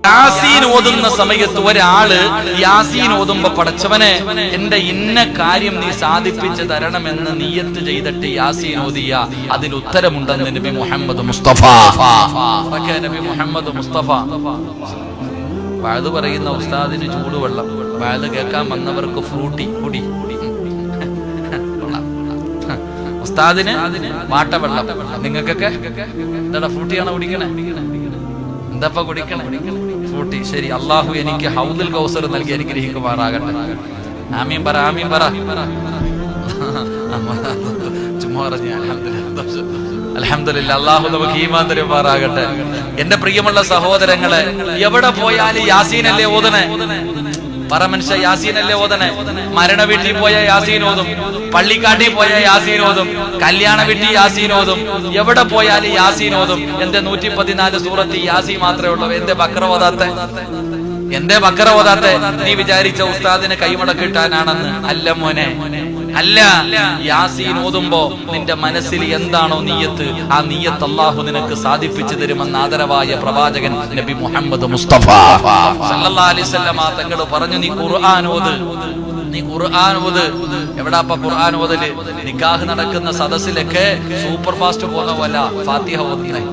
യാസീൻ ഓതുന്ന സമയത്ത് ഒരാള് യാസീൻ ഓതുമ്പോ പടച്ചവനെ എന്റെ ഇന്ന കാര്യം നീ സാധിപ്പിച്ചു തരണമെന്ന് നിയ്യത്ത് ചെയ്തിട്ട് യാസീൻ ഓതിയ അതിന് ഉത്തരമുണ്ടെന്ന് നബി മുഹമ്മദ് മുസ്തഫ. നബി മുഹമ്മദ് മുസ്തഫ വഅദ് പറയുന്ന ഉസ്താദിന് ചൂടുവെള്ളം, വഅദ് കേൾക്കാൻ വന്നവർക്ക് ഫ്രൂട്ടി കുടി, ഉസ്താദിന് വാട്ടവെള്ളം, നിങ്ങൾക്കൊക്കെ എന്താ ഫ്രൂട്ടിയാണോ കുടിക്കണേ? എന്താപ്പ കുടിക്കണേ? ഫ്രൂട്ടി. ശരി, അള്ളാഹു എനിക്ക് ഹൗദുൽ കൗസർ നൽകി അനുഗ്രഹിക്കുമാറാകട്ടെ. ആമീൻ പറ, ആമീൻ പറ. ചുമ്മാ പറഞ്ഞ അൽഹംദുലില്ലാ, അള്ളാഹു നമുക്ക് ഈമാൻ തരുമാറാകട്ടെ. എന്റെ പ്രിയമുള്ള സഹോദരങ്ങളെ, എവിടെ പോയാലും യാസീനല്ലേ ഓതണേ? പറ മനുഷ്യ, യാസീനല്ലേ ഓതണേ? മരണ വീട്ടിൽ പോയ യാസീൻ ഓതും, പള്ളിക്കാട്ടിൽ പോയ യാസീൻ ഓതും, കല്യാണ വീട്ടിൽ യാസീൻ ഓതും, എവിടെ പോയാലും യാസീൻ ഓതും. എന്റെ 114 സൂറത്ത് യാസീൻ മാത്രമേ ഉള്ളൂ. എന്റെ ബക്കറ ഓതാത്തെ? എന്റെ ബക്കറ ഓതാത്തെ? നീ വിചാരിച്ച ഉസ്താദിനെ കൈമടക്കിട്ടാനാണെന്ന്? അല്ല മോനെ, അല്ല. യാസീൻ ഓതുമ്പോ നിന്റെ മനസ്സിൽ എന്താണോ നീയത്ത്, ആ നീയത്ത് അല്ലാഹു നിനക്ക് സാധിപ്പിച്ചു തരുമെന്ന് ആദരവായ പ്രവാചകൻ നബി മുഹമ്മദ് മുസ്തഫ സല്ലല്ലാഹു അലൈഹി വസല്ലം തങ്ങൾ പറഞ്ഞു, നീ ഖുർആൻ ഓത്, നീ ഖുർആൻ ഓത്. എവിടാപ്പ ഖുർആൻ ഓതല്? നിക്കാഹ് നടക്കുന്ന സദസ്സിലൊക്കെ സൂപ്പർ ഫാസ്റ്റ് പോകുന്ന പോലെ ഫാത്തിഹ ഓതുന്നേ.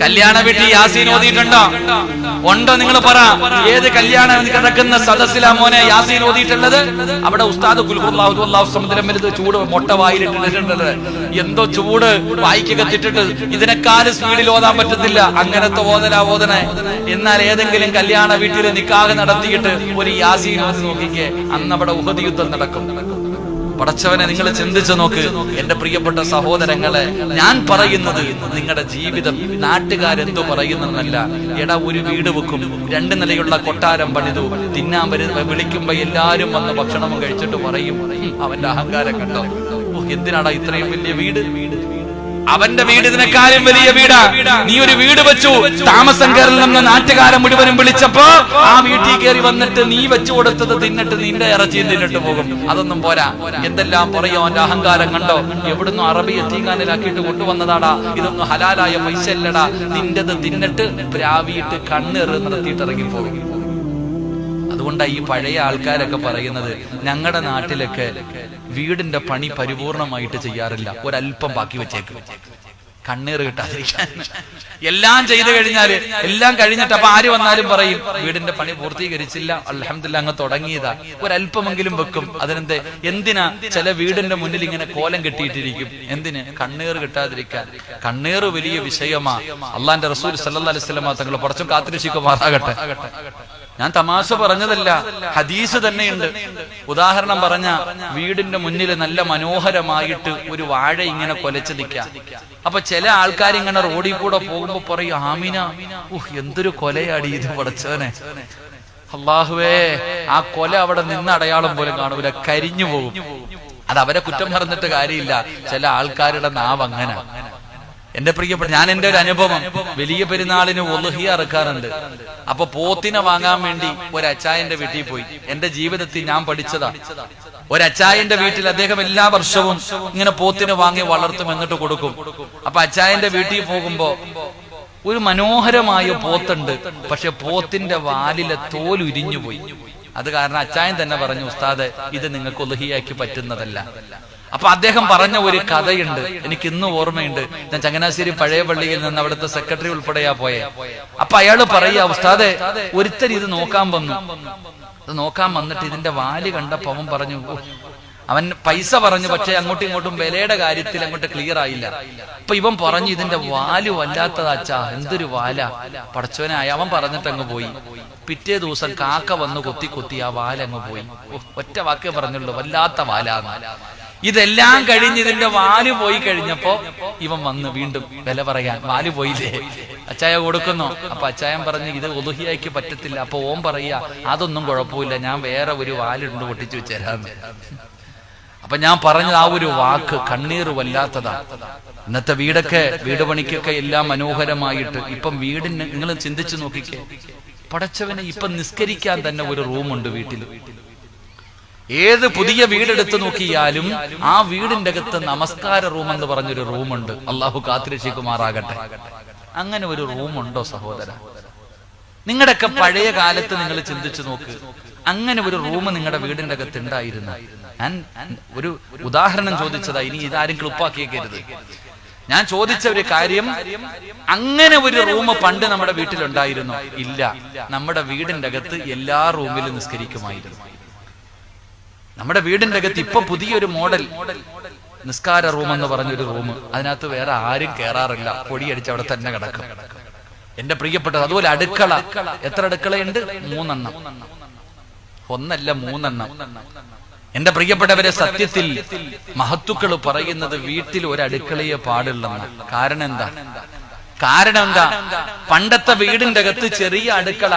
കല്യാണ വീട്ടിൽ യാസീൻ ഓതിയിട്ടുണ്ടോ? ഉണ്ടോ? നിങ്ങൾ പറ, ഏത് കല്യാണം നടക്കുന്ന സദസ്സിലാ മോനെ യാസീൻ ഓതിയിട്ടുള്ളത്? അവിടെ ഉസ്താദ് ചൂട് മൊട്ട വായിലിട്ടിട്ടുണ്ട്, എന്തോ ചൂട് വായിക്ക് കത്തിട്ടിട്ട് ഇതിനേക്കാളും സ്പീഡിൽ ഓതാൻ പറ്റത്തില്ല, അങ്ങനത്തെ ഓതലാ ഓതണേ. എന്നാൽ ഏതെങ്കിലും കല്യാണ വീട്ടിൽ നിക്കാഹ് നടത്തിയിട്ട് ഒരു യാസീൻ ഓതി നോക്കിക്കേ, അന്ന് അവിടെ ഉഹദ് യുദ്ധം നടക്കും. പടച്ചവനെ, നിങ്ങൾ ചിന്തിച്ചു നോക്ക്. എന്റെ പ്രിയപ്പെട്ട സഹോദരങ്ങളെ, ഞാൻ പറയുന്നത് നിങ്ങളുടെ ജീവിതം നാട്ടുകാരെന്തു പറയുന്നല്ല. എടാ, ഒരു വീട് വെക്കും, 2 നിലയുള്ള കൊട്ടാരം പണിതു, തിന്നാൻ വിളിക്കുമ്പോ എല്ലാരും വന്ന് ഭക്ഷണവും കഴിച്ചിട്ട് പറയും, അവന്റെ അഹങ്കാരം കണ്ടോ, എന്തിനാടാ ഇത്രയും വലിയ വീട്? അവന്റെ വീട് ഇതിനെക്കാളും വലിയ വീടാ. നീ ഒരു വീട് വെച്ചു, താമസം കയറില്ലെന്ന് നാട്ടുകാരൻ മുഴുവനും വിളിച്ചപ്പോ ആ വീട്ടിൽ കയറി വന്നിട്ട് നീ വെച്ചു കൊടുത്തത് തിന്നിട്ട് നിന്റെ ഇറച്ചിയും തിന്നിട്ട് പോകും. അതൊന്നും പോരാ, എന്തെല്ലാം പറയോ, അവന്റെ അഹങ്കാരം കണ്ടോ, എവിടുന്ന് അറബി എത്തിക്കാനിലാക്കിയിട്ട് കൊണ്ടുവന്നതാടാ, ഇതൊന്നും ഹലാലായ പൈസ അല്ലടാ, നിന്റെത് തിന്നിട്ട് പ്രാവിയിട്ട് കണ്ണെറ് നടത്തിയിട്ട് ഇറങ്ങിപ്പോകും. അതുകൊണ്ടാണ് ഈ പഴയ ആൾക്കാരൊക്കെ പറയുന്നത്, ഞങ്ങളുടെ നാട്ടിലൊക്കെ വീടിന്റെ പണി പരിപൂർണമായിട്ട് ചെയ്യാറില്ല, ഒരല്പം ബാക്കി വെച്ചേക്കും, കണ്ണീറ് കിട്ടാതിരിക്കാൻ. എല്ലാം ചെയ്തു കഴിഞ്ഞാല്, എല്ലാം കഴിഞ്ഞിട്ട് അപ്പൊ ആര് വന്നാലും പറയും, വീടിന്റെ പണി പൂർത്തീകരിച്ചില്ല, അൽഹംദുലില്ലാ അങ്ങ് തുടങ്ങിയതാ, ഒരല്പമെങ്കിലും വെക്കും. അതിനെന്ത്? എന്തിനാ? ചില വീടിന്റെ മുന്നിൽ ഇങ്ങനെ കോലം കെട്ടിയിട്ടിരിക്കും. എന്തിന്? കണ്ണീറ് കിട്ടാതിരിക്കാൻ. കണ്ണീറ് വലിയ വിഷയമാ. അള്ളാന്റെ റസൂൽ സല്ലല്ലാഹു അലൈഹി വസല്ലം തങ്ങൾ പടച്ചും കാത്തിരക്ഷിക്കുമാറാകട്ടെ. ഞാൻ തമാശ പറഞ്ഞതല്ല, ഹദീസ് തന്നെയുണ്ട്. ഉദാഹരണം പറഞ്ഞ, വീടിന്റെ മുന്നിൽ നല്ല മനോഹരമായിട്ട് ഒരു വാഴ ഇങ്ങനെ കൊലച്ചു നിൽക്കാം. അപ്പൊ ചില ആൾക്കാർ ഇങ്ങനെ റോഡിൽ കൂടെ പോകുമ്പോ പറയും, ആമിന, എന്തൊരു കൊലയാടി ഇത് പടച്ചവനെ, അല്ലാഹുവേ, ആ കൊല അവിടെ നിന്ന് അടയാളം പോലും കാണൂല, കരിഞ്ഞു പോകും. അത് അവരെ കുറ്റം പറഞ്ഞിട്ട് കാര്യമില്ല, ചില ആൾക്കാരുടെ നാവ് അങ്ങനെ. എന്റെ പ്രിയപ്പെട്ട, ഞാൻ എന്റെ ഒരു അനുഭവം, വലിയ പെരുന്നാളിന് ഉളുഹിയ അറുക്കാറുണ്ട്. അപ്പൊ പോത്തിനെ വാങ്ങാൻ വേണ്ടി ഒരു അച്ചായന്റെ വീട്ടിൽ പോയി. എന്റെ ജീവിതത്തിൽ ഞാൻ പഠിച്ചതാ. ഒരു അച്ചായന്റെ വീട്ടിൽ അദ്ദേഹം എല്ലാ വർഷവും ഇങ്ങനെ പോത്തിനെ വാങ്ങി വളർത്തും, എന്നിട്ട് കൊടുക്കും. അപ്പൊ അച്ചായന്റെ വീട്ടിൽ പോകുമ്പോ ഒരു മനോഹരമായ പോത്തുണ്ട്, പക്ഷെ പോത്തിന്റെ വാലിലെ തോൽ ഉരിഞ്ഞു പോയി. അത് കാരണം അച്ചായൻ തന്നെ പറഞ്ഞു, ഉസ്താദ്, ഇത് നിങ്ങൾക്ക് ഉളുഹിയയ്ക്ക് പറ്റുന്നതല്ല. അപ്പൊ അദ്ദേഹം പറഞ്ഞ ഒരു കഥയുണ്ട്, എനിക്ക് ഇന്നും ഓർമ്മയുണ്ട്. ഞാൻ ചങ്ങനാശ്ശേരി പഴയ പള്ളിയിൽ നിന്ന് അവിടുത്തെ സെക്രട്ടറി ഉൾപ്പെടെയാ പോയെ. അപ്പൊ അയാള് പറയാ, ഉസ്താദെ, ഒരുത്തൻ ഇത് നോക്കാൻ വന്നു. ഇത് നോക്കാൻ വന്നിട്ട് ഇതിന്റെ വാല് കണ്ടപ്പോ അവൻ പറഞ്ഞു, അവൻ പൈസ പറഞ്ഞു, പക്ഷെ അങ്ങോട്ടും ഇങ്ങോട്ടും വിലയുടെ കാര്യത്തിൽ അങ്ങോട്ട് ക്ലിയർ ആയില്ല. അപ്പൊ ഇവൻ പറഞ്ഞു, ഇതിന്റെ വാല് വല്ലാത്തതാച്ചാ, എന്തൊരു വാല, പടച്ചവനായ. അവൻ പറഞ്ഞിട്ട് അങ്ങ് പോയി. പിറ്റേ ദിവസം കാക്ക വന്ന് കൊത്തി കൊത്തി ആ വാലങ്ങ് പോയി. ഒറ്റ വാക്കേ പറഞ്ഞുള്ളൂ, വല്ലാത്ത വാലാന്ന്. ഇതെല്ലാം കഴിഞ്ഞ് ഇതിന്റെ വാല് പോയി കഴിഞ്ഞപ്പോ ഇവൻ വന്ന് വീണ്ടും വില പറയാൻ, വാല് പോയില്ലേ, അച്ചായ കൊടുക്കുന്നു. അപ്പൊ അച്ചായൻ പറഞ്ഞു, ഇത് ഉളുഹിയയ്ക്ക് പറ്റത്തില്ല. അപ്പൊ ഓൻ പറയാ, അതൊന്നും കുഴപ്പമില്ല, ഞാൻ വേറെ ഒരു വാലുണ്ട് പൊട്ടിച്ചു വെച്ചേരാന്ന്. അപ്പൊ ഞാൻ പറഞ്ഞത് ആ ഒരു വാക്ക് കണ്ണീർ വല്ലാത്തതാ. ഇന്നത്തെ വീട് പണിക്കൊക്കെ എല്ലാം മനോഹരമായിട്ട്, ഇപ്പം വീടിന് നിങ്ങൾ ചിന്തിച്ചു നോക്കിക്കേ, പടച്ചവനെ, ഇപ്പൊ നിസ്കരിക്കാൻ തന്നെ ഒരു റൂമുണ്ട് വീട്ടിൽ. ഏത് പുതിയ വീടെടുത്ത് നോക്കിയാലും ആ വീടിന്റെ അകത്ത് നമസ്കാര റൂം എന്ന് പറഞ്ഞൊരു റൂമുണ്ട്. അള്ളാഹു കാത്തിരക്ഷിക്കുമാറാകട്ടെ. അങ്ങനെ ഒരു റൂമുണ്ടോ സഹോദര? നിങ്ങളുടെയൊക്കെ പഴയ കാലത്ത് നിങ്ങൾ ചിന്തിച്ചു നോക്ക്, അങ്ങനെ ഒരു റൂം നിങ്ങളുടെ വീടിന്റെ അകത്ത് ഉണ്ടായിരുന്നു. ഞാൻ ഒരു ഉദാഹരണം ചോദിച്ചതാ, ഇനി ഇതാരും ക്ലിപ്പാക്കിയേക്കരുത്. ഞാൻ ചോദിച്ച ഒരു കാര്യം, അങ്ങനെ ഒരു റൂം പണ്ട് നമ്മുടെ വീട്ടിലുണ്ടായിരുന്നു? ഇല്ല. നമ്മുടെ വീടിന്റെ അകത്ത് എല്ലാ റൂമിലും നിസ്കരിക്കുമായിരുന്നു. നമ്മുടെ വീടിന്റെ അകത്ത് ഇപ്പൊ പുതിയൊരു മോഡൽ നിസ്കാര റൂം എന്ന് പറഞ്ഞൊരു റൂം, അതിനകത്ത് വേറെ ആരും കയറാറില്ല, പൊടിയടിച്ച് അവിടെ തന്നെ കിടക്കും. എന്റെ പ്രിയപ്പെട്ടത്, അതുപോലെ അടുക്കള, എത്ര അടുക്കളയുണ്ട്? 3 എണ്ണം. 1 അല്ല 3 എണ്ണം. എന്റെ പ്രിയപ്പെട്ടവരെ, സത്യത്തിൽ മഹത്തുക്കൾ പറയുന്നത് വീട്ടിൽ ഒരു അടുക്കളയെ പാടുള്ളതാണ്. കാരണം എന്താ? പണ്ടത്തെ വീടിന്റെ അകത്ത് ചെറിയ അടുക്കള,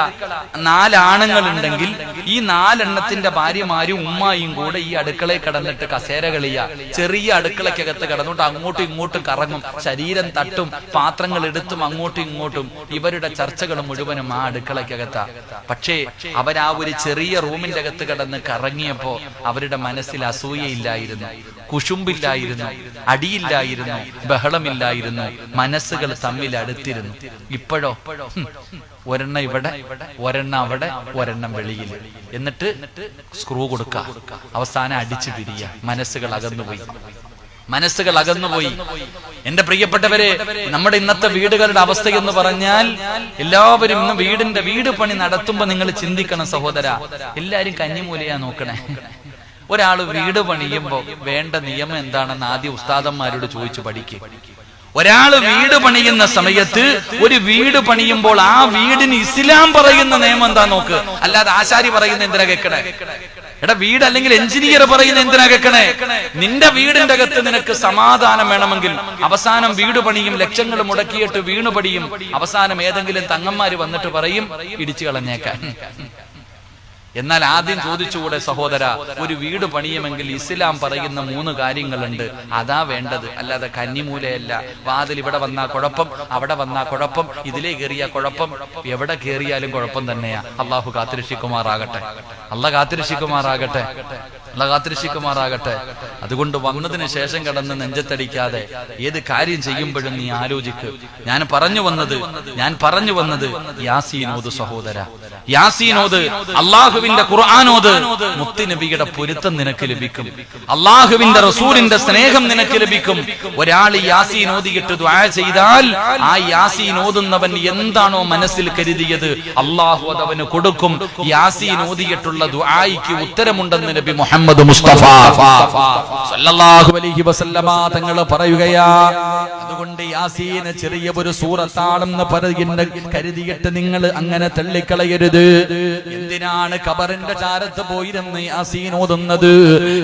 4 ആണുങ്ങളുണ്ടെങ്കിൽ ഈ 4 എണ്ണത്തിന്റെ ഭാര്യമാരും ഉമ്മായും കൂടെ ഈ അടുക്കളയിൽ കിടന്നിട്ട് കസേര കളിയ, ചെറിയ അടുക്കളക്കകത്ത് കിടന്നുകൊണ്ട് അങ്ങോട്ടും ഇങ്ങോട്ടും കറങ്ങും, ശരീരം തട്ടും, പാത്രങ്ങൾ എടുത്തും അങ്ങോട്ടും ഇങ്ങോട്ടും. ഇവരുടെ ചർച്ചകൾ മുഴുവനും ആ അടുക്കളക്കകത്താ. പക്ഷേ അവരാ ഒരു ചെറിയ റൂമിന്റെ അകത്ത് കിടന്ന് കറങ്ങിയപ്പോ അവരുടെ മനസ്സിൽ അസൂയയില്ലായിരുന്നു, കുശുമ്പില്ലായിരുന്നു, അടിയില്ലായിരുന്നു, ബഹളമില്ലായിരുന്നു. മനസ്സുകൾ തമ്മിൽ അടുത്തിരുന്നു. ഇപ്പോഴോ ഒരെണ്ണം ഇവിടെ, ഒരെണ്ണം അവിടെ, ഒരെണ്ണം വെളിയിൽ, എന്നിട്ട് സ്ക്രൂ കൊടുക്ക, അവസാനം അടിച്ചു പിരിയ. മനസ്സുകൾ അകന്നുപോയി. എന്റെ പ്രിയപ്പെട്ടവരെ, നമ്മുടെ ഇന്നത്തെ വീടുകളുടെ അവസ്ഥ എന്ന് പറഞ്ഞാൽ, എല്ലാവരും ഇന്ന് വീട് പണി നടത്തുമ്പോ നിങ്ങൾ ചിന്തിക്കണം സഹോദര, എല്ലാരും കഞ്ഞിമൂലയാ നോക്കണേ. ഒരാള് വീട് പണിയുമ്പോ വേണ്ട നിയമം എന്താണെന്ന് ആദ്യം ഉസ്താദന്മാരോട് ചോദിച്ചു പഠിക്കുക. ഒരാള് വീട് പണിയുന്ന സമയത്ത്, ഒരു വീട് പണിയുമ്പോൾ ആ വീടിന് ഇസ്ലാം പറയുന്ന നിയമം എന്താ നോക്ക്. അല്ലാതെ ആശാരി പറയുന്ന എന്തിനാ കേൾക്കണേ? വീട് അല്ലെങ്കിൽ എഞ്ചിനീയർ പറയുന്ന എന്തിനാ കേൾക്കണേ? നിന്റെ വീടിന്റെ അകത്ത് നിനക്ക് സമാധാനം വേണമെങ്കിൽ അവസാനം വീട് പണിയും, ലക്ഷങ്ങൾ മുടക്കിയിട്ട് വീണു പണിയും, അവസാനം ഏതെങ്കിലും തങ്ങന്മാര് വന്നിട്ട് പറയും ഇടിച്ചു കളഞ്ഞേക്കാൻ. എന്നാൽ ആദ്യം ചോദിച്ചുകൂടെ സഹോദര, ഒരു വീട് പണിയുമെങ്കിൽ ഇസ്ലാം പറയുന്ന 3 കാര്യങ്ങളുണ്ട്, അതാ വേണ്ടത്. അല്ലാതെ കന്നിമൂലയല്ല. വാതിൽ ഇവിടെ വന്നാ കുഴപ്പം, അവിടെ വന്നാ കുഴപ്പം, ഇതിലേ കയറിയ കുഴപ്പം, എവിടെ കയറിയാലും കുഴപ്പം തന്നെയാ. അള്ളാഹു കാത്തിരക്ഷിക്കുമാറാകട്ടെ. അതുകൊണ്ട് വന്നതിന് ശേഷം കടന്ന് നെഞ്ചത്തടിക്കാതെ ഏത് കാര്യം ചെയ്യുമ്പോഴും നീ ആലോചിക്ക്. ഞാൻ പറഞ്ഞു വന്നത് യാസീനോദ് സഹോദര, യാസീനോദ്, അള്ളാഹുവിന്റെ ഖുർആനോദ്. മുത്തുനബിയുടെ പൊരുത്തം നിനക്ക് ലഭിക്കും, അള്ളാഹുവിന്റെ റസൂലിന്റെ സ്നേഹം നിനക്ക് ലഭിക്കും. ഒരാൾ യാസീൻ ഓതിയിട്ട് ദുആ ചെയ്താൽ ആ യാസീൻ ഓതുന്നവൻ എന്താണോ മനസ്സിൽ കരുതിയത് അള്ളാഹു അതവന് കൊടുക്കും. യാസീൻ ഓതിയിട്ടുള്ള ദുആയ്ക്ക് ഉത്തരമുണ്ടെന്ന് നബി മുഹമ്മദ് മുസ്തഫ സല്ലല്ലാഹു അലൈഹി വസല്ലമ തങ്ങൾ പറയുകയാ. അതുകൊണ്ട് യാസീൻ ചെറിയ ഒരു സൂറത്താണെന്ന് കരുതിയിട്ട് നിങ്ങൾ അങ്ങനെ തള്ളിക്കളയരുത്. എന്തിനാണ് ഖബറിന്റെ ചാരത്ത് പോയിരുന്ന് യാസീൻ ഓതുന്നത്?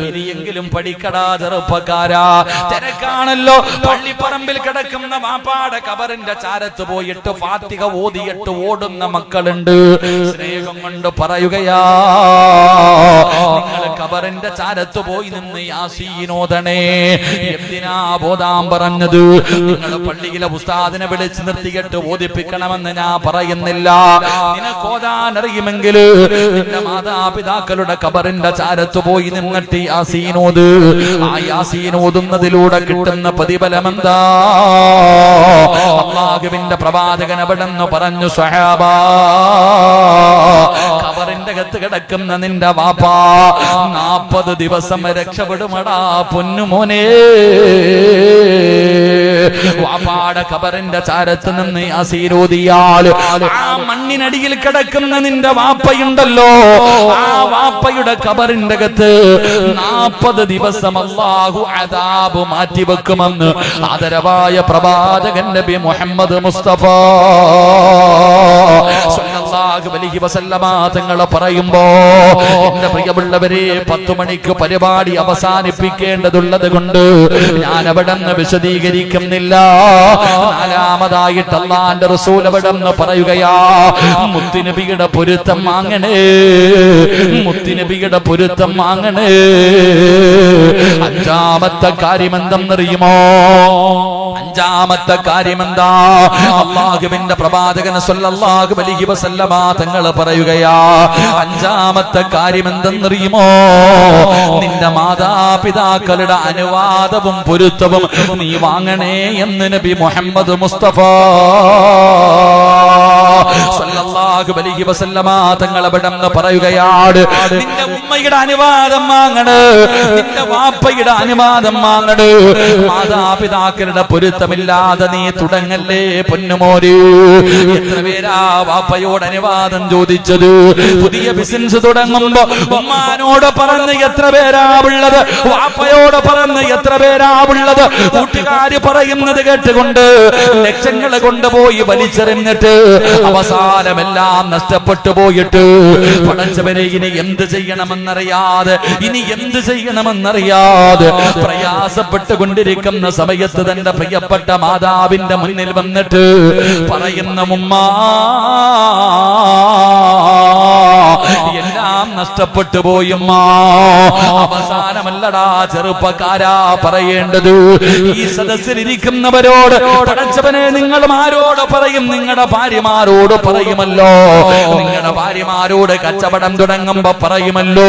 ഇനിയെങ്കിലും പഠിക്കടാ ചെറുപ്പക്കാരാ. തിരക്കാണല്ലോ, പള്ളിപ്പറമ്പിൽ കിടക്കുന്ന വാപ്പാടെ ഖബറിന്റെ ചാരത്ത് പോയിട്ട് ഫാത്തിഹ ഓതിയിട്ട് ഓടുന്ന മക്കളുണ്ട്. സ്നേഹം കൊണ്ട് പറയുകയാ, നിങ്ങൾ ഖബറിന്റെ ചാരത്ത് പോയി നിന്ന് യാസീൻ ഓതണേ. എന്തിനാ ബോധാൻ പറഞ്ഞത്? നിങ്ങൾ പള്ളിയിലെ ഉസ്താദിനെ വിളിച്ച് നിർത്തിയിട്ട് ഓതിപ്പിക്കണമെന്ന് ഞാൻ പറയുന്നില്ല. നിനക്ക് ഓതാൻ അറിയുമെങ്കിൽ നിന്റെ മാതാപിതാക്കളുടെ ഖബറിന്റെ ചാരത്ത് പോയി നിന്നിട്ട് യാസീൻ ഓത്. ആ യാസീൻ ഓതുന്നതിലൂടെ കിട്ടുന്ന പ്രതിഫലം എന്താ? അല്ലാഹുവിന്റെ പ്രവാചകൻ അവിടെന്ന് പറഞ്ഞു, സ്വഹാബാ, ഖബറിന്റെ അകത്ത് കിടക്കുന്ന നിന്റെ വാപ്പാ 40 ദിവസം രക്ഷപ്പെടുമടാ പൊന്നുമോനെ. വാപ്പാടെ ഖബറിന്റെ ചാരത്ത് നിന്ന് യാസീൻ ഓതിയാൽ ആ മണ്ണിനടിയിൽ കിടക്കുന്ന നിന്റെ വാപ്പയുണ്ടല്ലോ, ആ വാപ്പയുടെ ഖബറിന്റെ അകത്ത് 40 ദിവസം അല്ലാഹു അദാബ് മാറ്റിവെക്കുമെന്ന് ആദരവായ പ്രവാചകൻ നബി മുഹമ്മദ് മുസ്തഫ സല്ലല്ലാഹു അലൈഹി വസല്ലമ തങ്ങൾ പറയുമ്പോ, എന്റെ പ്രിയമുള്ളവരെ, 10 മണിക്ക് പരിപാടി അവസാനിപ്പിക്കേണ്ടതുള്ളത് കൊണ്ട് ഞാൻ അവിടെ നിന്ന് വിശദീകരിക്കുന്നില്ല. 4മതായിട്ട് അല്ലാഹുവിന്റെ റസൂൽ അവിടെ നിന്ന് പറയുകയാ, മുത്തുനബിയുടെ പൊരുത്തം വാങ്ങണേ, മുത്തുനബിയുടെ പൊരുത്തം വാങ്ങണേ. 5ാമത്തെ കാര്യം എന്തെന്നറിയുമോ? 5ാമത്തെ കാര്യം എന്താ? അല്ലാഹുവിന്റെ പ്രവാചകൻ സല്ലല്ലാഹു അലൈഹി വസല്ലമ തങ്ങൾ പറയുകയാ, 5ാമത്തെ കാര്യം എന്തെന്നറിയുമോ? നിന്റെ മാതാപിതാക്കളുടെ അനുവാദവും പൊരുത്തവും നീ വാങ്ങണേ എന്ന് നബി മുഹമ്മദ് മുസ്തഫ സ്വല്ലല്ലാഹു അലൈഹി വസല്ലമ തങ്ങൾ അവിടെന്ന് പറയുകയാണ്, നിന്റെ ഉമ്മയുടെ അനുവാദം വാങ്ങണ്, നിന്റെ വാപ്പയുടെ അനുവാദം വാങ്ങണ്. മാതാപിതാക്കളുടെ പൊരുത്തമില്ലാതെ നീ തുടങ്ങല്ലേ പൊന്നുമോര്. എത്ര പേരാ വാപ്പയോട് അനുവാദം ചോദിച്ചത്? പുതിയ ബിസിനസ് തുടങ്ങുമ്പോ ഉമ്മാനോട് പറഞ്ഞ് എത്ര പേരാ ഉള്ളത്? വാപ്പയോട് പറഞ്ഞ് എത്ര പേരാ ഉള്ളത്? കൂട്ടുകാര് പറയുന്നത് കേട്ടുകൊണ്ട് ലക്ഷങ്ങൾ കൊണ്ടുപോയി വലിച്ചെറിഞ്ഞിട്ട് അവസാനമെല്ലാം നഷ്ടപ്പെട്ടു പോയിട്ട് പടച്ചവനെ ഇനി എന്ത് ചെയ്യണമെന്നറിയാതെ പ്രയാസപ്പെട്ടുകൊണ്ടിരിക്കുന്ന സമയത്ത് തന്റെ പ്രിയപ്പെട്ട മാതാവിന്റെ മുന്നിൽ വന്നിട്ട് പറയുന്ന ഉമ്മ, എല്ലാം നഷ്ടപ്പെട്ടു പോയുമ്മ. അവസാനമല്ലടാ ചെറുപ്പക്കാരാ പറയേണ്ടത്, ഈ സദസ്സിലിരിക്കുന്നവരോട് പടച്ചവനെ നിങ്ങൾ ആരോട് പറയും? നിങ്ങളുടെ ഭാര്യമാരോട് പറയുമല്ലോ. നിങ്ങളുടെ ഭാര്യമാരോട് കച്ചവടം തുടങ്ങുമ്പോ പറയുമല്ലോ,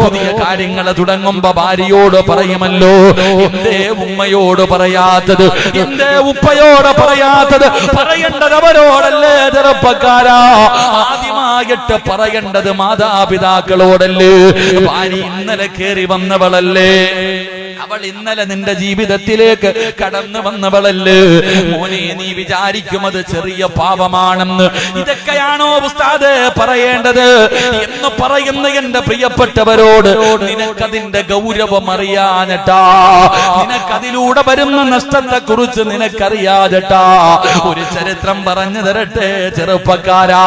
പുതിയ കാര്യങ്ങൾ തുടങ്ങുമ്പോ ഭാര്യയോട് പറയുമല്ലോ. എന്തേ ഉമ്മയോട് പറയാത്തത്? എന്തേ ഉപ്പയോട് പറയാത്തത്? പറയേണ്ടത് അവരോടല്ലേ ചെറുപ്പക്കാരാ. ആദ്യമായിട്ട് പറയേണ്ടത് മാതാപിതാക്കളോടല്ലേ. ഭാര്യ ഇന്നലെ കേറി വന്നവളല്ലേ, അവൾ ഇന്നലെ നിന്റെ ജീവിതത്തിലേക്ക് കടന്നു വന്നവളല്ലേ. മോനെ, നീ വിചാരിക്കും അത് ചെറിയ പാപമാണെന്ന്. ഇതൊക്കെയാണോ ഉസ്താദ് പറയേണ്ടത് എന്ന് പറയുന്ന എന്റെ പ്രിയപ്പെട്ടവരോട്, നിനക്കതിന്റെ ഗൗരവം അറിയാഞ്ഞിട്ടാ, നിനക്കതിലൂടെ വരുന്ന നഷ്ടത്തെ കുറിച്ച് നിനക്കറിയാഞ്ഞിട്ടാ. ഒരു ചരിത്രം പറഞ്ഞു തരട്ടെ ചെറുപ്പക്കാരാ,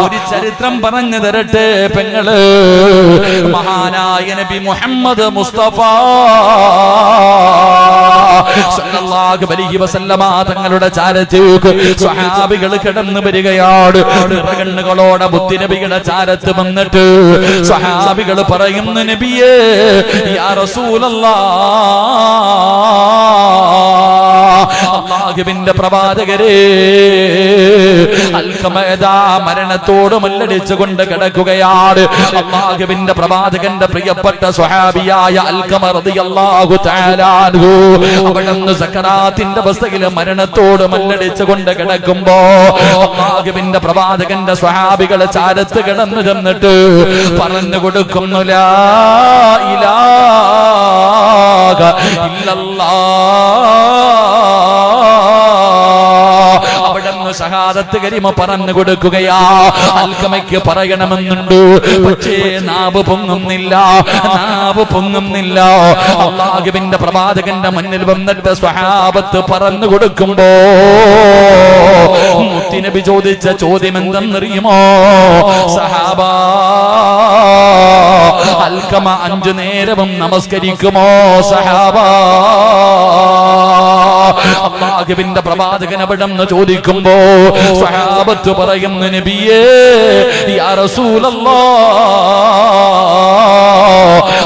ഒരു ചരിത്രം പറഞ്ഞു തരട്ടെ പെങ്ങള്. മഹാനായ നബി മുഹമ്മദ് മുസ്തഫ സല്ലല്ലാഹു അലൈഹി വസല്ലമ തങ്ങളുടെ ചാരത്തേക്ക് സ്വഹാബികൾ കടന്നു വരികയാണ്. നിറകണ്ണുകളോടെ മുത്തുനബിയുടെ ചാരത്ത് വന്നിട്ട് സ്വഹാബികൾ പറയുന്നു, നബിയേ യാ റസൂലല്ലാഹ്, അല്ലാഹുവിന്റെ പ്രവാചകരേ, അൽഖമദാ മരണത്തോട് മല്ലടിച്ചുകൊണ്ട് കിടക്കുകയാണ്. അല്ലാഹുവിന്റെ പ്രവാചകന്റെ പ്രിയപ്പെട്ട സ്വഹാബിയായ അൽഖമ റളിയല്ലാഹു തആല അൻഹു അവിടുന്ന് സക്കറാത്തിന്റെ അവസ്ഥയിൽ മരണത്തോട് മല്ലടിച്ചുകൊണ്ട് കിടക്കുമ്പോ അല്ലാഹുവിന്റെ പ്രവാചകന്റെ സ്വഹാബികളെ ചാരത്ത് കിടന്നു ചെന്നിട്ട് പറഞ്ഞു കൊടുക്കുന്നു, ലാ ഇലാഹ ഇല്ലല്ലാഹ്. അവിടുന്ന് ഷഹാദത്ത് കലിമ പറഞ്ഞു കൊടുക്കുകയാ. അൽഖമയ്ക്ക് പറയണമെന്നുണ്ട്, പക്ഷേ നാവ് പൊങ്ങുന്നില്ല. അല്ലാഹുവിന്റെ പ്രവാചകന്റെ മുന്നിൽ വന്നിട്ട് സ്വഹാബത്ത് പറഞ്ഞു കൊടുക്കുമ്പോ മുത്തുനബി ചോദിച്ച ചോദ്യം എന്തെന്നറിയുമോ? സഹാബാ, അൽഖമ 5 നേരവും നമസ്കരിക്കുമോ? സഹാബാ. അല്ലാഹുവിന്റെ പ്രവാചകൻ അവിടെന്ന് ചോദിക്കുമ്പോ സ്വഹാബത്ത് പറയുന്നു, നബിയേ യാ റസൂലല്ലാഹ്,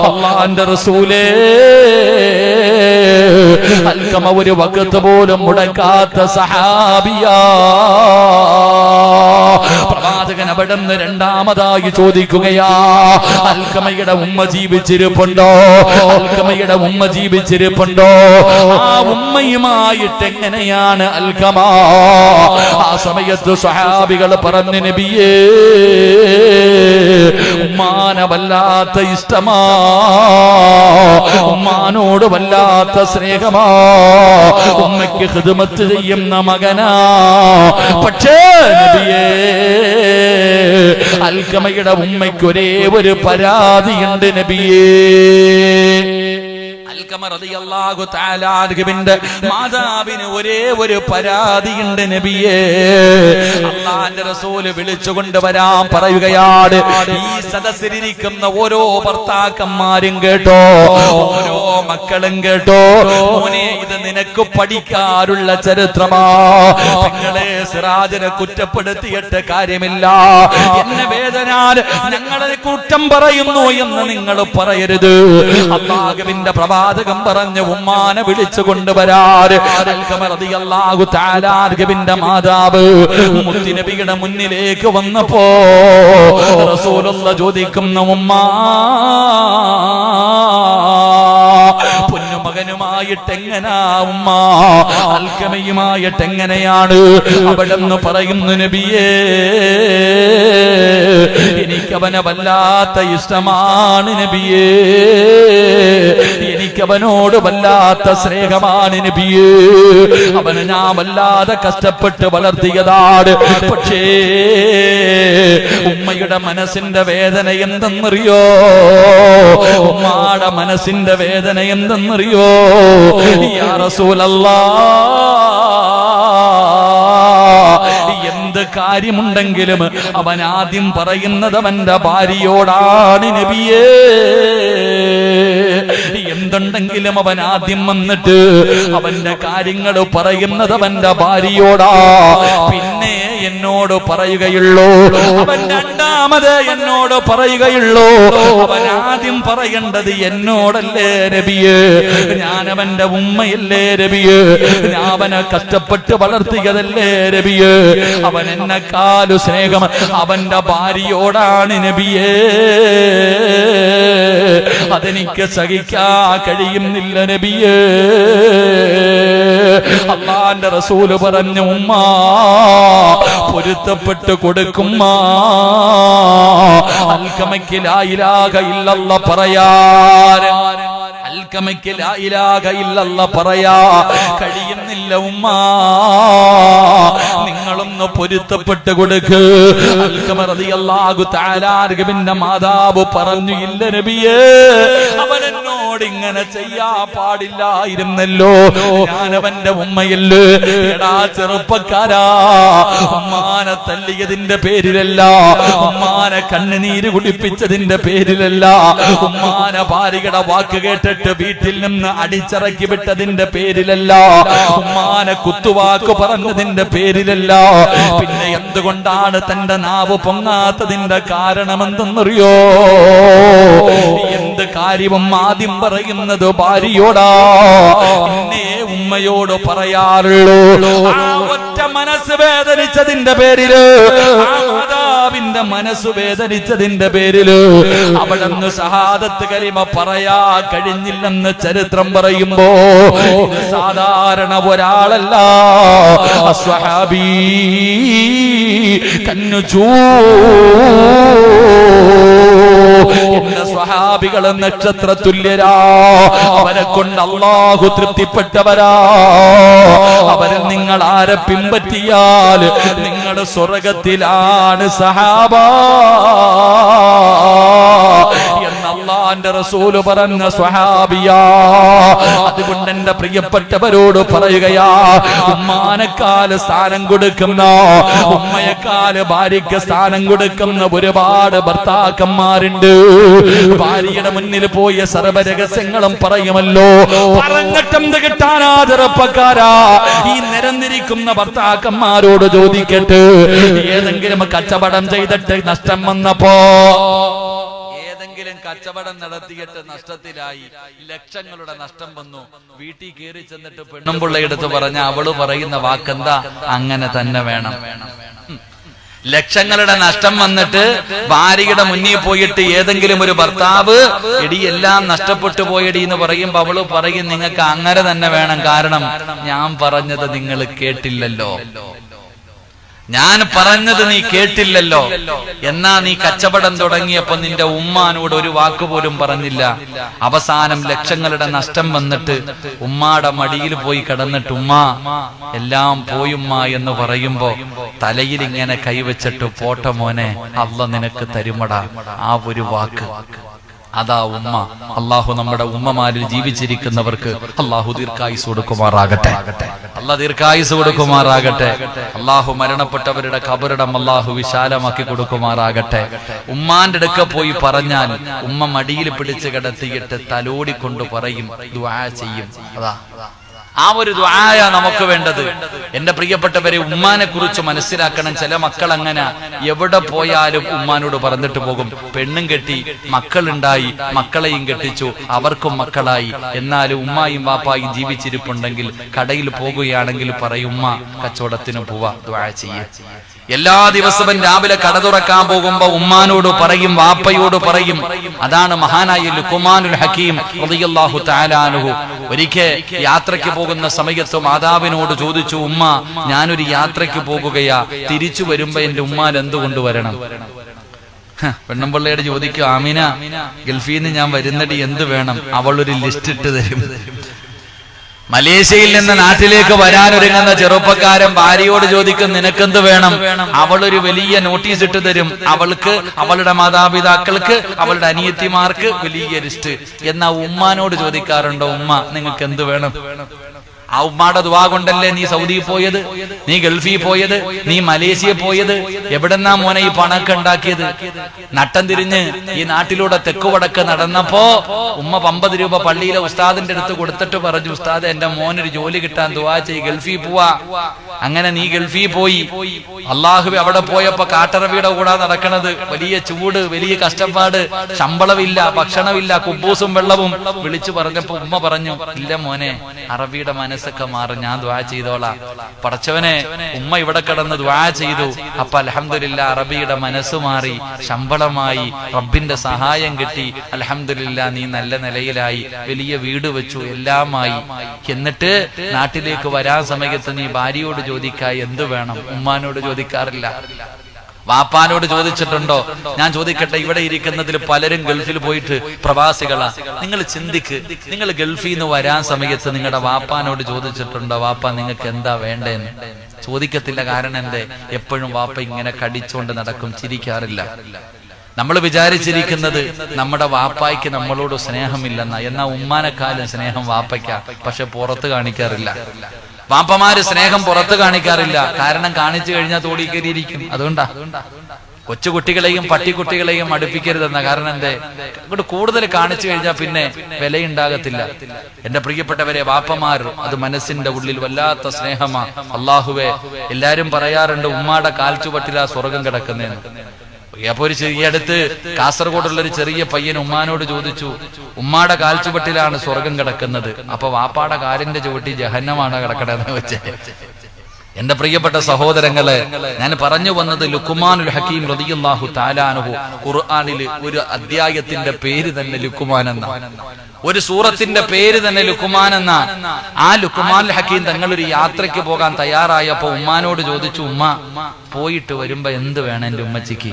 അല്ലാഹുവിന്റെ റസൂലേ, അൽഖമ ഒരു വഖത്ത് പോലും മുടക്കാത്ത സഹാബിയാ. പ്രവാചകൻ അവിടെന്ന് രണ്ടാമതായി ചോദിക്കുകയാ, അൽഖമയുടെ ഉമ്മ ജീവിച്ചിരിപ്പുണ്ടോ? അൽഖമയുടെ ഉമ്മ ജീവിച്ചിരിപ്പുണ്ടോ? ആ ഉമ്മയുമായിട്ട് എങ്ങനെയാണ് അൽഖമ? ആ സമയത്ത് സ്വഹാബികൾ പറഞ്ഞു, നബിയേ, ഉമ്മാനെ വല്ലാത്ത ഇഷ്ടമാ, ഉമ്മാനോട് വല്ലാത്ത സ്നേഹമാ, ഉമ്മയ്ക്ക് ഖിദ്മത്ത് ചെയ്യുന്ന മകനാ. പക്ഷേ നബിയേ, അൽഖമയുടെ ഉമ്മയ്ക്ക് ഒരേ ഒരു പരാതിയുണ്ട് നബിയേ. അൽഖമ റളിയല്ലാഹു തആല അൻഹുവിന്റെ മാതാവിന് ഒരേ ഒരു പരാതിയുണ്ട് നബിയേ. അല്ലാഹുവിന്റെ റസൂൽ വിളിച്ചുകൊണ്ട് വരാൻ പറയുകയാണ്. ഈ സദസ്സിലിരിക്കുന്ന ഓരോ ഭർത്താക്കന്മാരും കേട്ടോ, ഓരോ മക്കളും കേട്ടോ, മോനെ ഇത് നിനക്ക് പഠിക്കാനുള്ള ചരിത്രമാ. നിങ്ങളെ സിറാജിനെ കുറ്റപ്പെടുത്തിയിട്ട് കാര്യമില്ല. എന്നെ വേദനാൽ ഞങ്ങളെ കുറ്റം പറയുന്നു എന്ന് നിങ്ങൾ പറയരുത്. അല്ലാഹുവിന്റെ പ്രവാചകൻ പറഞ്ഞു, ഉമ്മാനെ വിളിച്ചു കൊണ്ടുവരാറ്. അൽഖമ റളിയല്ലാഹു തആല അൻഹുവിന്റെ മാതാവ് മുത്തുനബിയുടെ മുന്നിലേക്ക് വന്നപ്പോ റസൂലുള്ളാഹി ചോദിക്കുന്നു, ഉമ്മാ, പൊന്നുമകനുമായി അൽക്കമയുമായിട്ടെങ്ങനാ ഉമ്മ, അൽക്കമയുമായിട്ടെങ്ങനെയാണ്? അവിടെന്ന് പറയുന്നു, നബിയേ, എനിക്കവനെ വല്ലാത്ത ഇഷ്ടമാണ് നബിയേ, എനിക്കവനോട് വല്ലാത്ത സ്നേഹമാണ് നബിയേ, അവനെ ഞാൻ വല്ലാതെ കഷ്ടപ്പെട്ട് വളർത്തിയതാണ്. പക്ഷേ ഉമ്മയുടെ മനസ്സിന്റെ വേദന എന്തെന്നറിയോ? ഉമ്മാടെ മനസ്സിന്റെ വേദന എന്തെന്നറിയോ? യാ റസൂലല്ലാഹ്, എന്ത് കാര്യമുണ്ടെങ്കിലും അവൻ ആദ്യം പറയുന്നത് അവന്റെ ഭാര്യയോടാണ് നബിയേ. എന്തുണ്ടെങ്കിലും അവൻ ആദ്യം വന്നിട്ട് അവന്റെ കാര്യങ്ങൾ പറയുന്നത് അവന്റെ ഭാര്യയോടാ, പിന്നെ എന്നോട് പറയുകയുള്ളൂ. അവൻ രണ്ടാമത് എന്നോട് പറയുകയുള്ളൂ. അവൻ ആദ്യം പറയേണ്ടത് എന്നോടല്ലേ നബിയേ, ഞാൻ അവന്റെ ഉമ്മയല്ലേ നബിയേ, ഞാൻ അവനെ കഷ്ടപ്പെട്ട് വളർത്തിയതല്ലേ നബിയേ, അവൻ എന്നെക്കാലു സ്നേഹം അവന്റെ ഭാര്യയോടാണ് നബിയേ. അതെനിക്ക് സഹിക്കാൻ കഴിയുന്നില്ല നബിയേ. അല്ലാഹുവിന്റെ റസൂല് പറഞ്ഞു, ഉമ്മ പൊരുത്തപ്പെട്ട് കൊടുക്കുമ്മ. അൽക്കമയ്ക്ക് ലാ ഇലാഹ ഇല്ലല്ലാഹ് പറയാൻ, അൽക്കമയ്ക്ക് ലാ ഇലാഹ ഇല്ലല്ലാഹ് പറയാ കഴിയുന്നില്ല ഉമ്മ, നിങ്ങളൊന്ന് പൊരുത്തപ്പെട്ട് കൊടുക്ക്. അൽക്കമ റളിയല്ലാഹു തആല അൻഹുവിന്റെ മാതാവ് പറഞ്ഞു, ഇല്ല നബിയേ, അവൻ എന്നോട് ഇങ്ങനെ ചെയ്യാ പാടില്ലായിരുന്നല്ലോ, ഞാൻ അവന്റെ ഉമ്മയല്ലേ. എടാ ചെറുപ്പക്കാരാ, ഉമ്മാനെ തല്ലിയതിന്റെ പേരിലല്ല, ഉമ്മാനെ കണ്ണുനീര് കുടിപ്പിച്ചതിന്റെ പേരിലല്ല, ഉമ്മാനെ ഭാര്യയുടെ വാക്ക് കേട്ടിട്ട് വീട്ടിൽ നിന്ന് അടിച്ചിറക്കി വിട്ടതിന്റെ പേരിലല്ല, ഉമ്മാനെ കുത്തുവാക്ക് പറഞ്ഞതിന്റെ പേരിലല്ല. പിന്നെ എന്തുകൊണ്ടാണ് തന്റെ നാവ് പൊങ്ങാത്തതിന്റെ കാരണം എന്തെന്നറിയോ? എന്ത് കാര്യവും ആദ്യം പറയുന്നത് ഭാര്യയോടാ, പിന്നെ ഉമ്മയോട് പറയാറുള്ളൂ. ആ ഒറ്റ മനസ്സ് വേദനിച്ചതിന്റെ പേരില്, ആ മാതാവിന്റെ മനസ്സ് വേദനിച്ചതിന്റെ പേരില് അവിടുന്ന് ഷഹാദത്ത് കലിമ പറയാ കഴിഞ്ഞില്ലെന്ന് ചരിത്രം പറയുമ്പോ ഇത് സാധാരണ ഒരാളല്ല, അസ്വഹാബി കന്നുജൂ, എന്റെ സ്വഹാബികളെ നക്ഷത്ര തുല്യരാ, അവരെ കൊണ്ട് അല്ലാഹു തൃപ്തിപ്പെട്ടവരാ. അവരെ നിങ്ങൾ ആരെ പിൻപറ്റിയാൽ നിങ്ങൾ സ്വർഗത്തിലാണ് സഹാബാ എന്ന് അല്ലാഹുവിന്റെ റസൂല് പറഞ്ഞ സ്വഹാബിയാ. അതുകൊണ്ട് എന്റെ പ്രിയപ്പെട്ടവരോട് പറയുകയാ, ഉമ്മാനെക്കാല് സ്ഥാനം കൊടുക്കുന്ന, ഉമ്മയെക്കാല് ഭാര്യയ്ക്ക് സ്ഥാനം കൊടുക്കുന്ന ഒരുപാട് ഭർത്താക്കന്മാരുണ്ട്. ഭാര്യയുടെ മുന്നിൽ പോയ സർവ്വ രഹസ്യങ്ങളും പറയുമല്ലോ, പറഞ്ഞിട്ടെന്ത് കിട്ടാനാ ചെറുപ്പക്കാരാ? ഈ നിരന്നിരിക്കുന്ന ഭർത്താക്കന്മാരോട് ചോദിക്കട്ടെ, ഏതെങ്കിലും കച്ചവടം ചെയ്തിട്ട് നഷ്ടം വന്നപ്പോ, ഏതെങ്കിലും കച്ചവടം നടത്തിയിട്ട് നഷ്ടത്തിലായി, ലക്ഷങ്ങളുടെ നഷ്ടം വന്നു, വീട്ടിൽ കയറി ചെന്നിട്ട് പെണ്ണുമ്പിള്ള എടുത്ത് പറഞ്ഞ അവള് പറയുന്ന വാക്കെന്താ? അങ്ങനെ തന്നെ വേണം. ലക്ഷങ്ങളുടെ നഷ്ടം വന്നിട്ട് ഭാര്യയുടെ മുന്നിൽ പോയിട്ട് ഏതെങ്കിലും ഒരു ഭർത്താവ് എടി എല്ലാം നഷ്ടപ്പെട്ടു പോയടി എന്ന് പറയുമ്പോ അവള് പറയും, നിങ്ങൾക്ക് അങ്ങനെ തന്നെ വേണം, കാരണം ഞാൻ പറഞ്ഞത് നിങ്ങൾ കേട്ടില്ലല്ലോ, ഞാൻ പറഞ്ഞത് നീ കേട്ടില്ലല്ലോ. എന്നാ നീ കച്ചവടം തുടങ്ങിയപ്പോ നിന്റെ ഉമ്മാനോട് ഒരു വാക്കുപോലും പറഞ്ഞില്ല. അവസാനം ലക്ഷങ്ങളുടെ നഷ്ടം വന്നിട്ട് ഉമ്മാടെ മടിയിൽ പോയി കിടന്നിട്ട് ഉമ്മ എല്ലാം പോയുമ്മ എന്ന് പറയുമ്പോ തലയിൽ ഇങ്ങനെ കൈവച്ചിട്ട് പോട്ടെ മോനെ, അല്ലാഹ് നിനക്ക് തരുമടാ, ആ ഒരു വാക്ക്, അതാ ഉമ്മ. അള്ളാഹു നമ്മുടെ ഉമ്മമാരിൽ ജീവിച്ചിരിക്കുന്നവർക്ക് അള്ളാഹു ദീർഘായുസ് കൊടുക്കുമാറാകട്ടെ, അള്ളാഹ് ദീർഘായുസ് കൊടുക്കുമാറാകട്ടെ. അള്ളാഹു മരണപ്പെട്ടവരുടെ ഖബറിടം അള്ളാഹു വിശാലമാക്കി കൊടുക്കുമാറാകട്ടെ. ഉമ്മാന്റെ അടുക്ക പോയി പറഞ്ഞാൽ ഉമ്മ മടിയിൽ പിടിച്ച് കിടത്തിയിട്ട് തലോടിക്കൊണ്ട് പറയും, ദുആ ചെയ്യും. അതാ ആ ഒരു ദുആയ നമുക്ക് വേണ്ടത്. എന്റെ പ്രിയപ്പെട്ടവരെ, ഉമ്മാനെ കുറിച്ച് മനസ്സിലാക്കണം. ചില മക്കൾ അങ്ങനെ എവിടെ പോയാലും ഉമ്മാനോട് പറഞ്ഞിട്ട് പോകും. പെണ്ണും കെട്ടി, മക്കളുണ്ടായി, മക്കളെയും കെട്ടിച്ചു, അവർക്കും മക്കളായി. എന്നാലും ഉമ്മായും വാപ്പായും ജീവിച്ചിരിപ്പുണ്ടെങ്കിൽ കടയിൽ പോകുകയാണെങ്കിൽ പറയും, ഉമ്മ കച്ചവടത്തിന് പോവാ, ദുആ ചെയ്യേ. എല്ലാ ദിവസവും രാവിലെ കട തുറക്കാൻ പോകുമ്പോ ഉമ്മാനോട് പറയും, വാപ്പയോട് പറയും. അതാണ് മഹാനായ ലുഖ്മാനുൽ ഹക്കീം റളിയല്ലാഹു തആല അൻഹു. ഒരിക്കൽ യാത്രയ്ക്ക് പോകുന്ന സമയത്ത് മാതാവിനോട് ചോദിച്ചു, ഉമ്മ ഞാനൊരു യാത്രയ്ക്ക് പോകുകയാ, തിരിച്ചു വരുമ്പോ എന്റെ ഉമ്മാൻ എന്ത് കൊണ്ടുവരണം? പെണ്ണുമ്പിള്ളയോട് ചോദിക്കും, ആമിന ഗൾഫിൽ നിന്ന് ഞാൻ വരുന്നടി എന്ത് വേണം? അവളൊരു ലിസ്റ്റ് ഇട്ട് തരും. മലേഷ്യയിൽ നിന്ന് നാട്ടിലേക്ക് വരാനൊരുങ്ങുന്ന ചെറുപ്പക്കാരൻ ഭാര്യയോട് ചോദിക്കും, നിനക്കെന്ത് വേണം? അവളൊരു വലിയ നോട്ടീസ് ഇട്ട് തരും. അവൾക്ക്, അവളുടെ മാതാപിതാക്കൾക്ക്, അവളുടെ അനിയത്തിമാർക്ക് വലിയ ലിസ്റ്റ്. എന്നാ ഉമ്മാനോട് ചോദിക്കാറുണ്ടോ, ഉമ്മ നിങ്ങൾക്ക് എന്ത് വേണം? ആ ഉമ്മാടെ ദുആ കൊണ്ടല്ലേ നീ സൗദി പോയത്, നീ ഗൾഫിൽ പോയത്, നീ മലേഷ്യ പോയത്. എവിടെന്നാ മോനെ ഈ പണമൊക്കെ ഉണ്ടാക്കിയത്? നട്ടം തിരിഞ്ഞ് ഈ നാട്ടിലൂടെ തെക്ക് വടക്ക് നടന്നപ്പോ ഉമ്മ 50 രൂപ പള്ളിയിലെ ഉസ്താദിന്റെ അടുത്ത് കൊടുത്തിട്ട് പറഞ്ഞു, ഉസ്താദ് എന്റെ മോനൊരു ജോലി കിട്ടാൻ ദുആ ചെയ്യ്, ഗൾഫിൽ പോവാ. അങ്ങനെ നീ ഗൾഫിൽ പോയി. അള്ളാഹുവേ, അവിടെ പോയപ്പോ കാട്ടറബിയുടെ കൂടെ നടക്കണത്, വലിയ ചൂട്, വലിയ കഷ്ടപ്പാട്, ശമ്പളമില്ല, ഭക്ഷണമില്ല, കുബൂസും വെള്ളവും. വിളിച്ചു പറഞ്ഞപ്പോ ഉമ്മ പറഞ്ഞു, ഇല്ല മോനെ, അറബിയുടെ മനസ്സൊക്കെ മാറും, ഞാൻ ദുആ ചെയ്തോളാം. പടച്ചവനെ, ഉമ്മ ഇവിടെ കിടന്ന് ദുആ ചെയ്തു. അപ്പൊ അൽഹംദുലില്ലാ അറബിയുടെ മനസ്സ് മാറി, ശമ്പളമായി, റബ്ബിന്റെ സഹായം കിട്ടി. അൽഹംദുലില്ലാ നീ നല്ല നിലയിലായി, വലിയ വീട് വെച്ചു, എല്ലാമായി. എന്നിട്ട് നാട്ടിലേക്ക് വരാൻ സമയത്ത് നീ ഭാര്യയോട് ചോദിക്കായി എന്ത് വേണം? ഉമ്മാനോട് ചോദിക്കാറില്ല. വാപ്പാനോട് ചോദിച്ചിട്ടുണ്ടോ? ഞാൻ ചോദിക്കട്ടെ, ഇവിടെ ഇരിക്കുന്നതിൽ പലരും ഗൾഫിൽ പോയിട്ട് പ്രവാസികളാ. നിങ്ങൾ ചിന്തിക്ക്, നിങ്ങൾ ഗൾഫിൽ നിന്ന് വരാൻ സമയത്ത് നിങ്ങളുടെ വാപ്പാനോട് ചോദിച്ചിട്ടുണ്ടോ, വാപ്പ നിങ്ങൾക്ക് എന്താ വേണ്ടേന്ന്? ചോദിക്കത്തില്ല. കാരണം എന്തേ? എപ്പോഴും വാപ്പ ഇങ്ങനെ കടിച്ചോണ്ട് നടക്കും, ചിരിക്കാറില്ല. നമ്മൾ വിചാരിച്ചിരിക്കുന്നത് നമ്മുടെ വാപ്പായ്ക്ക് നമ്മളോട് സ്നേഹമില്ലെന്ന. എന്നാ ഉമ്മാനെക്കാളും സ്നേഹം വാപ്പയ്ക്കാ, പക്ഷെ പുറത്ത് കാണിക്കാറില്ല. വാപ്പമാര് സ്നേഹം പുറത്ത് കാണിക്കാറില്ല. കാരണം കാണിച്ചു കഴിഞ്ഞാൽ തോടി കയറിയിരിക്കും. അതുകൊണ്ടാ കൊച്ചുകുട്ടികളെയും പട്ടിക്കുട്ടികളെയും അടുപ്പിക്കരുതെന്ന. കാരണം എന്തേ? ഇങ്ങോട്ട് കൂടുതൽ കാണിച്ചു കഴിഞ്ഞാൽ പിന്നെ വിലയുണ്ടാകത്തില്ല. എന്റെ പ്രിയപ്പെട്ടവരെ, വാപ്പമാർ അത് മനസ്സിന്റെ ഉള്ളിൽ വല്ലാത്ത സ്നേഹമാ. അള്ളാഹുവേ, എല്ലാരും പറയാറുണ്ട് ഉമ്മാടെ കാൽച്ചുവട്ടിലാ സ്വർഗം കിടക്കുന്നേന്ന്. അപ്പൊ ഈ അടുത്ത് കാസർഗോഡുള്ളൊരു ചെറിയ പയ്യൻ ഉമ്മാനോട് ചോദിച്ചു, ഉമ്മാടെ കാൽച്ചുവട്ടിലാണ് സ്വർഗം കിടക്കുന്നത്, അപ്പൊ വാപ്പാടെ കാലിന്റെ ചുവട്ടി ജഹന്നമാണ് കിടക്കണമെന്ന് വെച്ചേ. എന്റെ പ്രിയപ്പെട്ട സഹോദരങ്ങളെ, ഞാൻ പറഞ്ഞു വന്നത് ലുഖ്മാനുൽ ഹക്കീം റളിയല്ലാഹു തആല അൻഹു. ഖുർആനില് ഒരു അധ്യായത്തിന്റെ പേര് തന്നെ ലുഖ്മാൻ എന്ന, ഒരു സൂറത്തിന്റെ പേര് തന്നെ ലുഖ്മാൻ എന്ന. ആ ലുഖ്മാനുൽ ഹക്കീം തങ്ങൾ ഒരു യാത്രയ്ക്ക് പോകാൻ തയ്യാറായപ്പോ ഉമ്മാനോട് ചോദിച്ചു, ഉമ്മ പോയിട്ട് വരുമ്പോ എന്ത് വേണം എന്റെ ഉമ്മച്ചിക്ക്?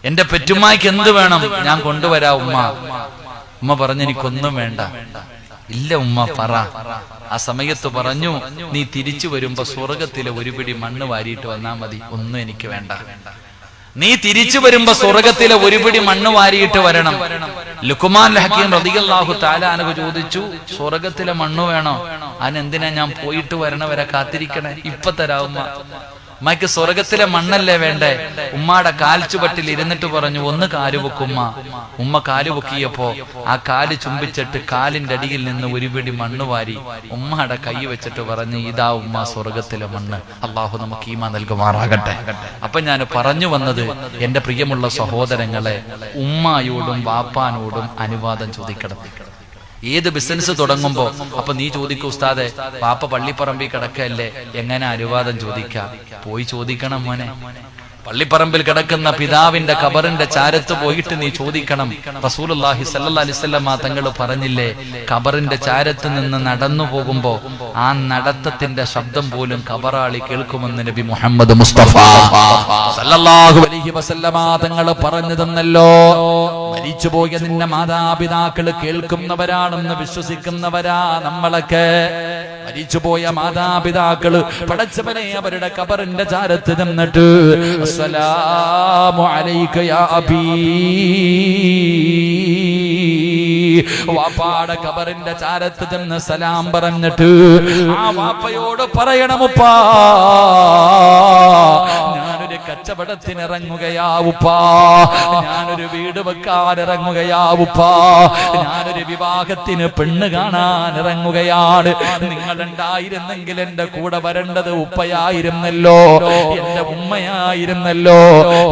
എന്റെ പെറ്റുമ്മായ്ക്ക് എന്ത് വേണം? ഞാൻ കൊണ്ടുവരാ ഉമ്മ. ഉമ്മ പറഞ്ഞു, എനിക്കൊന്നും വേണ്ട. ഇല്ല ഉമ്മ, പറ. ആ സമയത്ത് പറഞ്ഞു, നീ തിരിച്ചു വരുമ്പോ സ്വർഗത്തിലെ ഒരു പിടി മണ്ണ് വാരിയിട്ട് വന്നാ മതി, ഒന്നും എനിക്ക് വേണ്ട. നീ തിരിച്ചു വരുമ്പോ സ്വർഗത്തിലെ ഒരു പിടി മണ്ണ് വാരിയിട്ട് വരണം. ലുഖ്മാൻ ഹക്കീം റളിയല്ലാഹു തആല അൻഹു ചോദിച്ചു, സ്വർഗത്തിലെ മണ്ണ് വേണോ? അതിനെന്തിനാ ഞാൻ പോയിട്ട് വരണവരെ കാത്തിരിക്കണേ? ഇപ്പൊ തരാം ഉമ്മ. ഉമ്മയ്ക്ക് സ്വർഗത്തിലെ മണ്ണല്ലേ വേണ്ടേ? ഉമ്മാടെ കാൽച്ചുവട്ടിൽ ഇരുന്നിട്ട് പറഞ്ഞു, ഒന്ന് കാലുവെക്കുമ്മ. ഉമ്മ കാലുവെക്കിയപ്പോ ആ കാല് ചുംബിച്ചിട്ട് കാലിന്റെ അടിയിൽ നിന്ന് ഒരു പിടി മണ്ണ് വാരി ഉമ്മയുടെ കൈ വെച്ചിട്ട് പറഞ്ഞു, ഇതാ ഉമ്മ സ്വർഗത്തിലെ മണ്ണ്. അള്ളാഹു നമുക്ക് ഈമാൻ നൽകുമാറാകട്ടെ. അപ്പൊ ഞാൻ പറഞ്ഞു വന്നത്, എന്റെ പ്രിയമുള്ള സഹോദരങ്ങളെ, ഉമ്മായോടും വാപ്പാനോടും അനുവാദം ചോദിക്കണം. ഏത് ബിസിനസ് തുടങ്ങുമ്പോ അപ്പൊ നീ ചോദിക്കൂ, ഉസ്താദെ വാപ്പ പള്ളിപ്പറമ്പിൽ കിടക്കല്ലേ, എങ്ങനെ അനുവാദം ചോദിക്കാം? പോയി ചോദിക്കണം മോനെ. പള്ളിപ്പറമ്പിൽ കിടക്കുന്ന പിതാവിന്റെ ഖബറിന്റെ ചാരത്ത് പോയിട്ട് നീ ചോദിക്കണം. റസൂലുള്ളാഹി സ്വല്ലല്ലാഹി അലൈഹി വസല്ലം തങ്ങൾ പറഞ്ഞില്ലേ, ഖബറിന്റെ ചാരത്ത് നിന്ന് നടന്നു പോകുമ്പോ ആ നടത്തത്തിന്റെ ശബ്ദം പോലും ഖബറാളി കേൾക്കുമെന്ന് നബി മുഹമ്മദ് മുസ്തഫ സ്വല്ലല്ലാഹു അലൈഹി വസല്ലം തങ്ങൾ പറഞ്ഞു തന്നല്ലോ. മരിച്ചുപോയ നിന്റെ മാതാപിതാക്കൾ കേൾക്കുന്നവരാണെന്ന് വിശ്വസിക്കുന്നവരാ നമ്മളൊക്കെ. മരിച്ചുപോയ മാതാപിതാക്കള് പടച്ചവനെ അവരുടെ ഖബറിന്റെ ചാരത്ത് നിന്നിട്ട് അസ്സലാമു അലൈക യാ അബീ, വാപ്പാടെ ഖബറിന്റെ ചാരത്ത് ചെന്ന് സലാം പറഞ്ഞിട്ട് ആ വാപ്പയോട് പറയണമുപ്പാ, ഞാനൊരു കച്ചവടത്തിനിറങ്ങുകയാവുപ്പാ, ഞാനൊരു വീട് വെക്കാനിറങ്ങുകയാവുപ്പാ, ഞാനൊരു വിവാഹത്തിന് പെണ്ണ് കാണാൻ ഇറങ്ങുകയാണ്. നിങ്ങളുണ്ടായിരുന്നെങ്കിൽ എന്റെ കൂടെ വരേണ്ടത് ഉപ്പയായിരുന്നല്ലോ, എന്റെ ഉമ്മയായിരുന്നല്ലോ.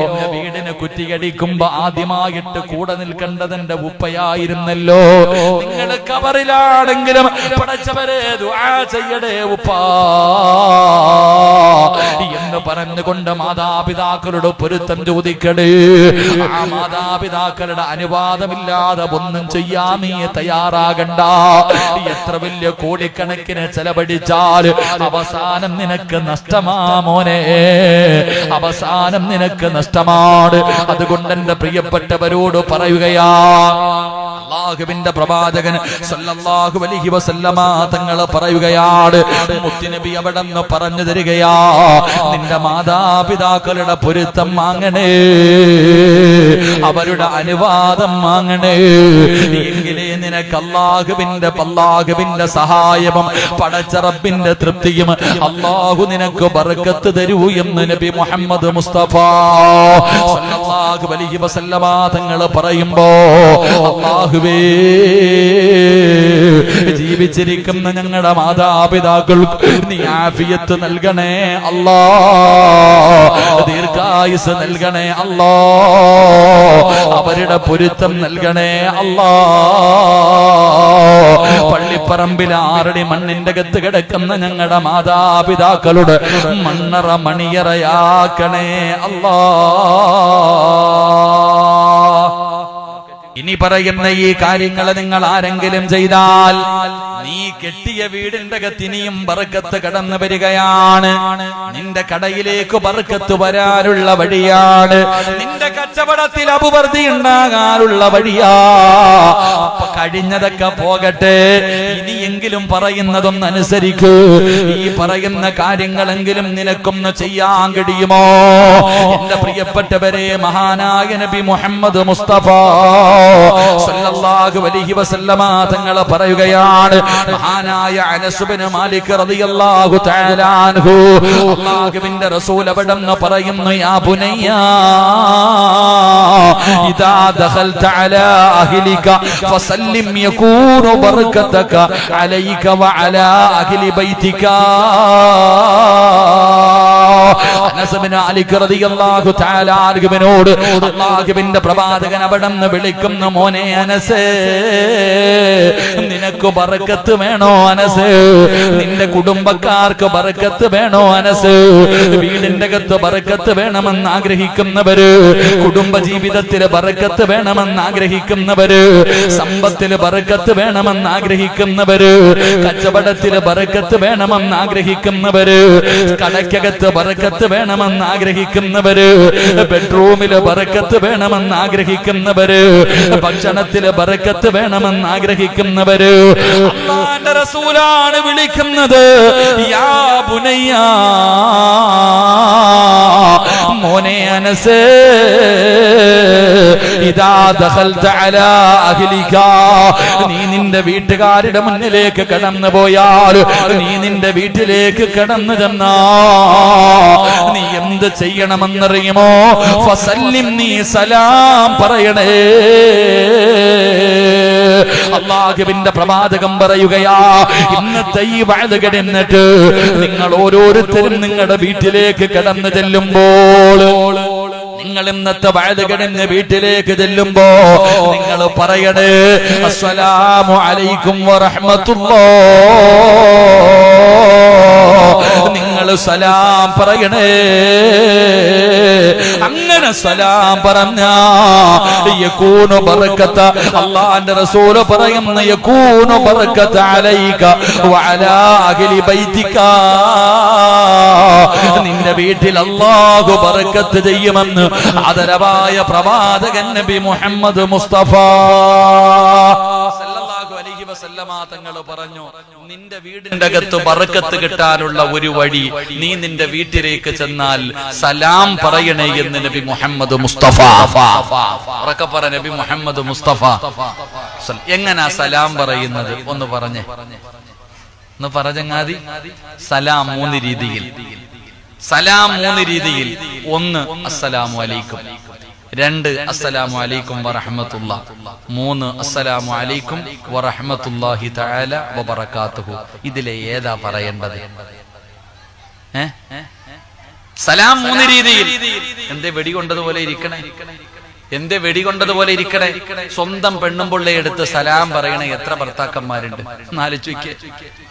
എന്റെ വീടിന് കുറ്റിയടിക്കുമ്പോ ആദ്യമായിട്ട് കൂടെ നിൽക്കേണ്ടത് എന്റെ ഉപ്പയായിരുന്നല്ലോ. നിങ്ങൾ കബറിലാണെങ്കിലും പടച്ചവരെ ദുആ ചെയ്യടേ ഉപ്പാ എന്ന് പറഞ്ഞുകൊണ്ട് മാതാപിതാക്കളുടെ പൊരുത്തം ചോദിക്കടേ. ആ മാതാപിതാക്കളുടെ അനുവാദമില്ലാതെ ഒന്നും ചെയ്യാൻ നീ തയ്യാറാകണ്ട. എത്ര വലിയ കോടിക്കണക്കിന് ചെലവഴിച്ചാൽ അവസാനം നിനക്ക് നഷ്ടമാ മോനെ, അവസാനം നിനക്ക് നഷ്ടമാണ്. അതുകൊണ്ട് എന്റെ പ്രിയപ്പെട്ടവരോട് പറയുകയാ, അല്ലാഹുവിന്റെ പ്രവാചകൻ സല്ലല്ലാഹു അലൈഹി വസല്ലമ തങ്ങൾ പറയുകയാണ്, മുത്തുനബി അവിടെ നിന്ന് പറഞ്ഞു തരികയാ, നിന്റെ മാതാപിതാക്കളുടെ പൊരുത്തം വാങ്ങണേ, അവരുടെ അനുവാദം വാങ്ങണേ, എങ്കിലേ നിനക്ക് അല്ലാഹുവിന്റെ സഹായവും പടച്ച റബ്ബിന്റെ തൃപ്തിയും അല്ലാഹു നിനക്ക് ബർക്കത്ത് തരൂ എന്ന് നബി മുഹമ്മദ് മുസ്തഫ സല്ലല്ലാഹു അലൈഹി വസല്ലമ തങ്ങൾ പറയുമ്പോ, അല്ലാഹുവേ ജീവിച്ചിരിക്കുന്ന ഞങ്ങളുടെ മാതാപിതാക്കൾക്ക് നീ ആഫിയത്ത് നൽകണേ അല്ലാ, ദീർഘായുസ് നൽകണേ അല്ലാ, അവരുടെ പൊരുത്തം നൽകണേ അല്ലാ. പള്ളിപ്പറമ്പിൽ 6 അടി മണ്ണിന്റെ അകത്ത് കിടക്കുന്ന ഞങ്ങളുടെ മാതാപിതാക്കളുടെ മണ്ണറ മണിയറയാക്കണേ അല്ലാ. ഇനി പറയുന്ന ഈ കാര്യങ്ങൾ നിങ്ങൾ ആരെങ്കിലും ചെയ്താൽ നീ കെട്ടിയ വീടിന്റെ അകത്ത് ഇനിയും ബർക്കത്ത് കടന്നു വരികയാണ്. നിന്റെ കടയിലേക്ക് ബർക്കത്ത് വരാനുള്ള വഴിയാണ്. നിന്റെ കച്ചവടത്തിൽ അഭിവൃദ്ധി ഉണ്ടാകാനുള്ള വഴിയാ. കഴിഞ്ഞതൊക്കെ പോകട്ടെ, ഇനിയെങ്കിലും പറയുന്നതൊന്ന് അനുസരിക്കൂ. ഈ പറയുന്ന കാര്യങ്ങളെങ്കിലും നിനക്കൊന്ന് ചെയ്യാൻ കഴിയുമോ? എന്റെ പ്രിയപ്പെട്ടവരെ, മഹാനായ നബി മുഹമ്മദ് മുസ്തഫ സല്ലല്ലാഹു അലൈഹി വസല്ലമ തങ്ങൾ പറയുകയാണ്, മഹാനായ അനസ് ഇബ്നു മാലിക് റളിയല്ലാഹു തആല അൻഹു, അല്ലാഹുവിന്റെ റസൂൽ അവിടെന്ന് പറയുന്നു, യാ ബുനയ്യ ഇദാ ദഖൽത അലാ അഹ്ലിക ഫസല്ലിം യകൂനു ബർകതക അലൈക വഅലാ അഹ്ലി ബൈതിക. അനസ് ഇബ്നു മാലിക് റളിയല്ലാഹു തആല അൻഹുവിനോട് അല്ലാഹുവിന്റെ പ്രവാചകൻ അവിടെന്ന് വിളിക്കുന്നു, മോനെ അനസ്, നിനക്ക് ബർക്കത്ത് വേണോ അനസ്? നിന്റെ കുടുംബക്കാർക്ക് ബർക്കത്ത് വേണോ അനസ്? വീടിന്റെ അകത്ത് ബർക്കത്ത് വേണമെന്ന് ആഗ്രഹിക്കുന്നവര്, കുടുംബ ജീവിതത്തിൽ ബർക്കത്ത് വേണമെന്ന് ആഗ്രഹിക്കുന്നവര്, സമ്പത്തിൽ ബർക്കത്ത് വേണമെന്ന് ആഗ്രഹിക്കുന്നവര്, കച്ചവടത്തിൽ ബർക്കത്ത് വേണമെന്ന് ആഗ്രഹിക്കുന്നവര്, കടയ്ക്കകത്ത് ബർക്കത്ത് വേണമെന്ന് ആഗ്രഹിക്കുന്നവര്, ബെഡ്റൂമില് ബർക്കത്ത് വേണമെന്ന് ആഗ്രഹിക്കുന്നവര്, ഭക്ഷണത്തില് ബർക്കത്ത് വേണമെന്ന് ആഗ്രഹിക്കുന്നവര്, അല്ലാഹുവിന്റെ റസൂലാണ് വിളിക്കുന്നത്, യാ ബുനയ്യ, മോനെ അനസ്, ഇദാ ദഖൽത അലാ അഹ്ലിക, നീ നിന്റെ വീട്ടുകാരുടെ മുന്നിലേക്ക് കടന്നു പോയാൽ, നീ നിന്റെ വീട്ടിലേക്ക് കടന്നു ചെന്നാ നീ എന്ത് ചെയ്യണമെന്നറിയുമോ? ഫസല്ലിം, നീ സലാം പറയണേ. അല്ലാഹുവിന്റെ പ്രവാചകം പറയുകയാ, ഇന്നത്തെ ഈ വഅദ് കഴിഞ്ഞിട്ട് നിങ്ങൾ ഓരോരുത്തരും നിങ്ങളുടെ വീട്ടിലേക്ക് കടന്നു ചെല്ലുമ്പോൾ, നിങ്ങൾ ഇന്നത്തെ വഅദ് കഴിഞ്ഞ് വീട്ടിലേക്ക് ചെല്ലുമ്പോ നിങ്ങൾ പറയണേ, അസ്സലാമു അലൈക്കും വറഹ്മത്തുള്ളാഹ്. നിങ്ങൾ സലാം പറയണേ. അങ്ങനെ സലാം പറഞ്ഞാ യകൂനു ബർക്കത, അല്ലാഹുവിന്റെ റസൂൽ പറയുന്ന യകൂനു ബർക്കത അലൈക വഅലാ അഹ്ലി ബൈതിക, നിന്റെ വീട്ടിൽ അല്ലാഹു ബർക്കത്ത് ചെയ്യുമെന്ന് ആദരവായ പ്രവാചകൻ നബി മുഹമ്മദ് മുസ്തഫ സല്ലല്ലാഹു അലൈഹി വസല്ലമ തങ്ങൾ പറഞ്ഞു, നിന്റെ വീടിന്റെ അകത്ത് ബർക്കത്ത് കിട്ടാനുള്ള ഒരു വഴി, നീ നിന്റെ വീട്ടിലേക്ക് ചെന്നാൽ സലാം പറയണേ എന്ന് നബി മുഹമ്മദ് മുസ്തഫ. ഉറക്കെ പറ, നബി മുഹമ്മദ് മുസ്തഫ. എങ്ങനാ സലാം പറയുന്നത് ഒന്ന് പറഞ്ഞേ, ഒന്ന് പറഞ്ഞങ്ങാതി. സലാം 3 രീതിയിൽ. സലാം 3 രീതിയിൽ. 1 അസ്സലാമു അലൈക്കും, 2 അസ്സലാമു അലൈക്കും വറഹ്മത്തുള്ളാഹ്, 3 അസ്സലാമു അലൈക്കും വറഹ്മത്തുള്ളാഹി തആല വബറകാതുഹു. ഇതിലെ ഏതാ പറയേണ്ടത്? സലാം 3 രീതിയിൽ. എന്തേ വെടികൊണ്ടതുപോലെ ഇരിക്കണേ, എന്തേ വെടികൊണ്ടതുപോലെ ഇരിക്കണേ? സ്വന്തം പെണ്ണുമ്പുള്ളയെ എടുത്ത് സലാം പറയണ എത്ര ഭർത്താക്കന്മാരുണ്ട് എന്നാലോചിക്ക്.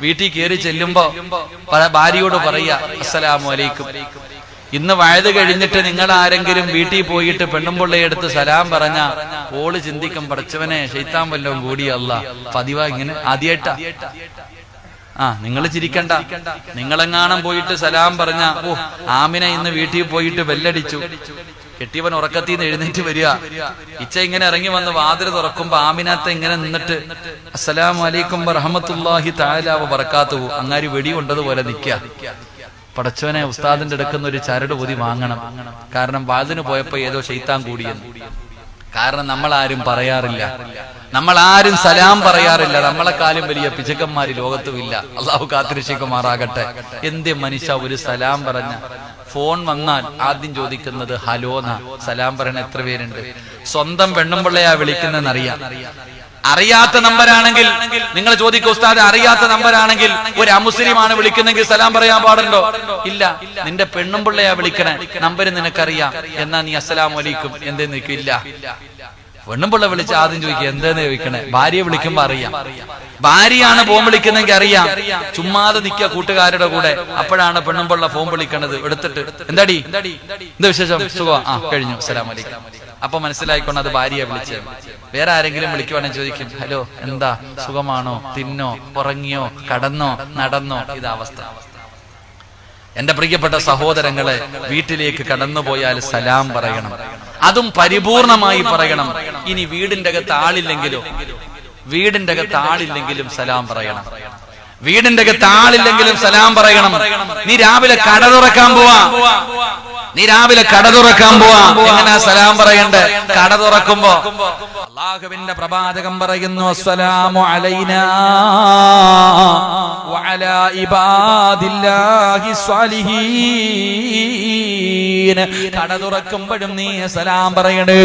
വീട്ടിൽ കയറി ചെല്ലുമ്പോ ഭാര്യയോട് പറയാ അസ്സലാമു അലൈക്കും. ഇന്ന് വയത് കഴിഞ്ഞിട്ട് നിങ്ങൾ ആരെങ്കിലും വീട്ടിൽ പോയിട്ട് പെണ്ണുമ്പുള്ളയെ എടുത്ത് സലാം പറഞ്ഞ ഓള് ചിന്തിക്കും, പഠിച്ചവനെ ശൈത്താൻ വല്ലതും കൂടിയല്ല. പതിവാ ഇങ്ങനെ ആദ്യമായിട്ടാ. നിങ്ങൾ ചിരിക്കണ്ട. നിങ്ങളെങ്ങാണം പോയിട്ട് സലാം പറഞ്ഞ ഓ ആമിന ഇന്ന് വീട്ടിൽ പോയിട്ട് ബെല്ലടിച്ചു, കെട്ടിയവൻ ഉറക്കത്തിൽ നിന്ന് എഴുന്നേറ്റ് വരിക. ഇച്ച ഇങ്ങനെ ഇറങ്ങി വന്ന് വാതിൽ തുറക്കുമ്പോ ആമിനത്തെ ഇങ്ങനെ നിന്നിട്ട് അസ്സലാമു അലൈക്കും വറഹ്മത്തുള്ളാഹി തആല വബറകാതുഹു അങ്ങാരി വെടി കൊണ്ടതുപോലെ നിൽക്കുക. പടച്ചവനെ ഉസ്താദിന്റെ അടുക്കുന്ന ഒരു ചരട് പൊതി വാങ്ങണം. കാരണം വാതിന് പോയപ്പോ ഏതോ ശൈത്താൻ കൂടിയെന്ന്. കാരണം നമ്മളാരും പറയാറില്ല, നമ്മളാരും സലാം പറയാറില്ല. നമ്മളെക്കാളും വലിയ പിശുക്കന്മാര് ലോകത്തുമില്ല. അള്ളാഹു കാത്തിരക്ഷിക്കുമാറാകട്ടെ. എന്തേ മനുഷ്യ ഒരു സലാം പറഞ്ഞ ഫോൺ വന്നാൽ ആദ്യം ചോദിക്കുന്നത് ഹലോന്ന. സലാം പറയണ എത്ര പേരുണ്ട്? സ്വന്തം പെണ്ണുമ്പിള്ളയാ വിളിക്കുന്നതെന്നറിയാം. അറിയാത്ത നമ്പരാണെങ്കിൽ നിങ്ങൾ ചോദിക്കും, ഉസ്താദ് അറിയാത്ത നമ്പരാണെങ്കിൽ ഒരു അമുസ്ലിമാണ് വിളിക്കുന്നെങ്കിൽ സലാം പറയാൻ പാടുണ്ടോ? ഇല്ല. നിന്റെ പെണ്ണുമ്പിള്ളയാ വിളിക്കണേ, നമ്പര് നിനക്കറിയാം, എന്നാ നീ അസ്സലാമു അലൈക്കും എന്തേന്ന് ചോദിക്കില്ല. പെണ്ണുമ്പിള്ള വിളിച്ച് ആദ്യം ചോദിക്കുക എന്തേന്ന് ചോദിക്കണേ. ഭാര്യയെ വിളിക്കുമ്പോ അറിയാം. ഭാര്യയാണ് ഫോൺ വിളിക്കുന്നെങ്കിൽ അറിയാം. ചുമ്മാതെ നിൽക്കുക കൂട്ടുകാരുടെ കൂടെ. അപ്പോഴാണ് പെണ്ണുമ്പിള്ള ഫോൺ വിളിക്കണത്. എടുത്തിട്ട് എന്താടി, എന്താ വിശേഷം, സുഖം, കഴിഞ്ഞു, അസ്സലാമു അലൈക്കും. അപ്പൊ മനസ്സിലായിക്കൊണ്ട് അത് ഭാര്യയെ വിളിച്ചത്. വേറെ ആരെങ്കിലും വിളിക്കുവാണെങ്കിൽ ചോദിക്കും ഹലോ എന്താ, സുഖമാണോ, തിന്നോ, ഉറങ്ങിയോ, കടന്നോ, നടന്നോ? ഇതാ അവസ്ഥ. എന്റെ പ്രിയപ്പെട്ട സഹോദരങ്ങളെ, വീട്ടിലേക്ക് കടന്നുപോയാൽ സലാം പറയണം, അതും പരിപൂർണമായി പറയണം. ഇനി വീടിന്റെ അകത്ത് ആളില്ലെങ്കിലോ, വീടിന്റെ അകത്ത് ആളില്ലെങ്കിലും സലാം പറയണം. വീടിന്റെ അകത്ത് ആളില്ലെങ്കിലും സലാം പറയണം. നീ രാവിലെ കട തുറക്കാൻ പോവാ, എങ്ങനെ സലാം പറയണ്ടേ? കട തുറക്കുമ്പോ അല്ലാഹുവിന്റെ പ്രവാചകൻ പറയുന്നു അസ്സലാമു അലൈനാ വഅലാ ഇബാദില്ലാഹി സ്വാലിഹീൻ. കട തുറക്കുമ്പോഴും നീ സലാം പറയണേ.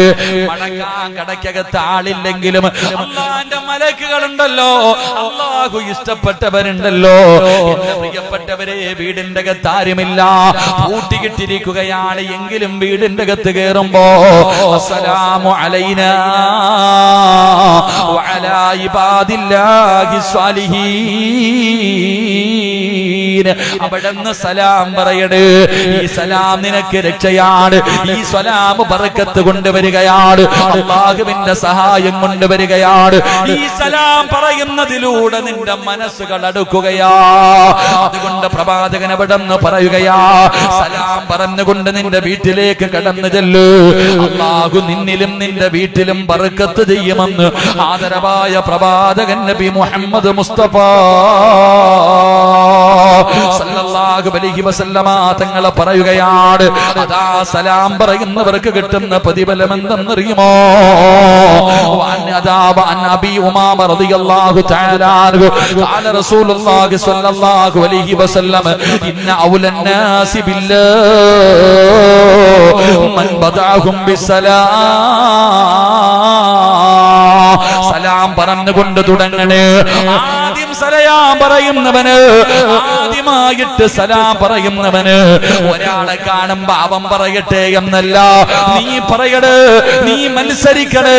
മടക്കാൻ കടക്കകത്ത് ആളില്ലെങ്കിലും അല്ലാഹുവിന്റെ മലക്കുകളുണ്ടല്ലോ, അല്ലാഹു ഇഷ്ടപ്പെട്ടവരുണ്ടല്ലോ. എന്റെ പ്രിയപ്പെട്ടവരെ, വീടിന്റെ അകത്ത് ആരുമില്ല, പൂട്ടിക്കിട്ടിരിക്കുകയാണ് എങ്കിലും വീടിന്റെ അകത്ത് കയറുമ്പോ അസ്സലാമു അലൈനാ വഅലാ ഇബാദില്ലാഹി സ്വാലിഹീൻ. അവിടുന്ന് സലാം പറയണേ. ഈ സലാം നിനക്ക് രക്ഷയാണ്. ഈ സലാം ബറക്കത്ത് കൊണ്ടുവരികയാണ്, അല്ലാഹുവിന്റെ സഹായം കൊണ്ടുവരികയാണ്. ഈ സലാം പറയുന്നതിലൂടെ നിന്റെ മനസ്സുകൾ അടുക്കുകയാ. അതുകൊണ്ട് പ്രവാചകൻ അവിടുന്ന് പറയുകയാ, സലാം പറഞ്ഞുകൊണ്ട് നിന്റെ വീട്ടിലേക്ക് കടന്നു ചെല്ലു. അല്ലാഹു നിന്നിലും നിന്റെ വീട്ടിലും ബർക്കത്ത് ചെയ്യുമെന്ന് ആദരവായ പ്രവാചകൻ നബി മുഹമ്മദ് മുസ്തഫ സല്ലല്ലാഹു അലൈഹി വസല്ലമ തങ്ങൾ പറയുകയാണ്. അതാ സലാം പറയുന്നവർക്ക് കിട്ടുന്ന പ്രതിഫലം എന്തെന്നറിയുമോ? വഅൻ അബീ ഉമാമ റളിയല്ലാഹു തആല അൻഹു ഖാല റസൂലുള്ളാഹി സ്വല്ലല്ലാഹു അലൈഹി വസല്ലം ഇന്ന ഔലൻ നാസി ബില്ലാഹ് മൻ ബദഅഹും ബിസ്സലാം. സലാം പറഞ്ഞുകൊണ്ട് തുടങ്ങണേ. ആദ്യം സലാം പറയുന്നവന്, ആദ്യമായിട്ട് സലാം പറയുന്നവന് ഒരാളെ കാണുമ്പോ അവൻ പറയട്ടെ എന്നല്ല, നീ പറയട്, നീ മത്സരിക്കട്.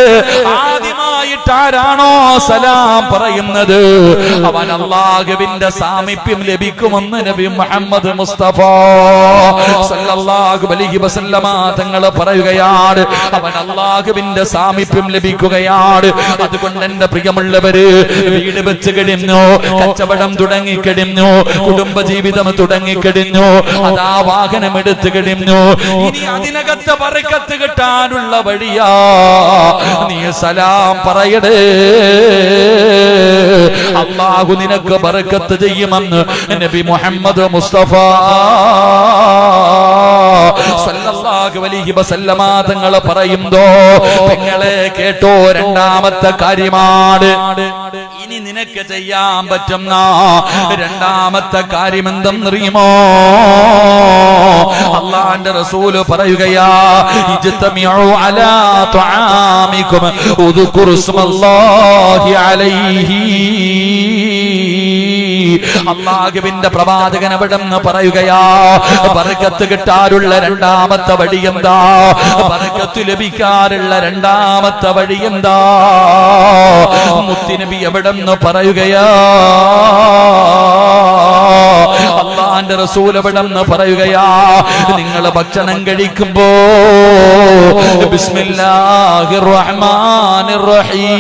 ആദ്യമായിട്ട് ആരാണോ സലാം പറയുന്നത് അവൻ അല്ലാഹുവിന്റെ സാമീപ്യം ലഭിക്കുമെന്ന് നബി മുഹമ്മദ് മുസ്തഫ സല്ലല്ലാഹു അലൈഹി വസല്ലമ തങ്ങൾ പറയുകയാണ്. അവൻ അല്ലാഹുവിന്റെ സാമീപ്യം ലഭിക്കുകയാണ്. അതുകൊണ്ട് എന്റെ പ്രിയമുള്ളവര്, വീട് വെച്ച് കഴിഞ്ഞു, കച്ചവടം തുടങ്ങിക്കഴിഞ്ഞു, കുടുംബജീവിതം തുടങ്ങിക്കഴിഞ്ഞു, അതാ വാഹനം എടുത്തു കഴിഞ്ഞു, ഇനി അതിനകത്ത് ബർക്കത്ത് കിട്ടാനുള്ള വഴിയാ നീ സലാം പറയടേ. അല്ലാഹു നിനക്ക് ബർക്കത്ത് ചെയ്യുമെന്ന് നബി മുഹമ്മദ് മുസ്തഫ സല്ലല്ലാഹു സല്ലല്ലാഹു അലൈഹി വസല്ലമ തങ്ങൾ പറയുന്നു, നിങ്ങളെ കേട്ടോ, രണ്ടാമത്തെ കാര്യമാണ്. ഇനി നിനക്ക് ചെയ്യാൻ പറ്റുന്ന രണ്ടാമത്തെ കാര്യം എന്തെന്നറിയുമോ? അല്ലാഹുവിന്റെ റസൂൽ പറയുകയാ, ഇജ്തമിഉ അലാ തുആമികും ഉദ്കുറു സ്മല്ലാഹി അലൈഹി. അല്ലാഹുവിന്റെ പ്രവാചകൻ അവിടെന്ന് പറയുകയാ, ബർക്കത്ത് കിട്ടാനുള്ള രണ്ടാമത്തെ വഴി എന്താ? ബർക്കത്ത് ലഭിക്കാനുള്ള രണ്ടാമത്തെ വഴി എന്താ? മുത്തുനബി എവിടെന്ന് പറയുകയാ, അല്ലാഹുവിന്റെ റസൂൽ എവിടെന്ന് പറയുകയാ, നിങ്ങൾ ഭക്ഷണം കഴിക്കുമ്പോ ബിസ്മില്ലാഹിർ റഹ്മാനിർ റഹീം,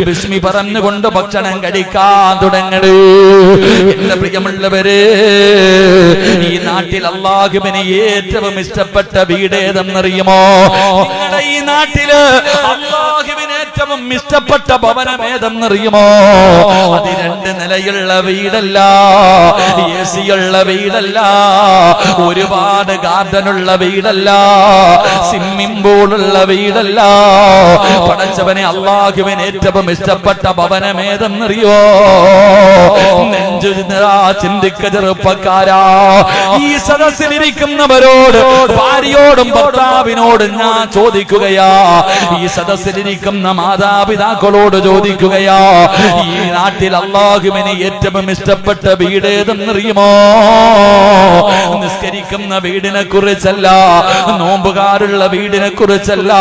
ബിസ്മി പറഞ്ഞുകൊണ്ട് ഭക്ഷണം കഴിക്കാൻ തുടങ്ങണേ. എന്റെ പ്രിയമുള്ളവരെ, ഈ നാട്ടിൽ അല്ലാഹുവിന് ഏറ്റവും ഇഷ്ടപ്പെട്ട വീട് ഏതെന്നറിയുമോ? നിങ്ങളുടെ ഈ നാട്ടില് അല്ലാഹുവിന് ഏറ്റവും ഇഷ്ടപ്പെട്ട ഭവനം ഏതെന്നറിയുമോ? അത് 2 നിലയുള്ള വീടല്ല, AC ഉള്ള വീടല്ല, ഒരുപാട് ഗാർഡനുള്ള വീടല്ല, സ്വിമ്മിംഗ് പൂളുള്ള വീടല്ല. പടച്ചവനെ, അല്ലാഹുവിന് ഏറ്റവും ഇഷ്ടപ്പെട്ട ഭവനം ഏതെന്നറിയോ? നെഞ്ചു ചിന്തിക്ക ചെറുപ്പക്കാരാ. ഈ സദസ്സിലിരിക്കുന്നവരോട്, ഭാര്യയോടും ഭർത്താവിനോടും ഞാൻ ചോദിക്കുകയാ, ഈ സദസ്സിലിരിക്കുന്ന മാതാപിതാക്കളോട് ചോദിക്കുകയാ, ഈ നാട്ടിൽ അല്ലാഹുവിന് ഏറ്റവും ഇഷ്ടപ്പെട്ട വീട് ഏതെന്നറിയുമോ? നിസ്കരിക്കുന്ന വീടിനെ കുറിച്ചല്ല, നോമ്പുകാരുള്ള വീടിനെ കുറിച്ചല്ല,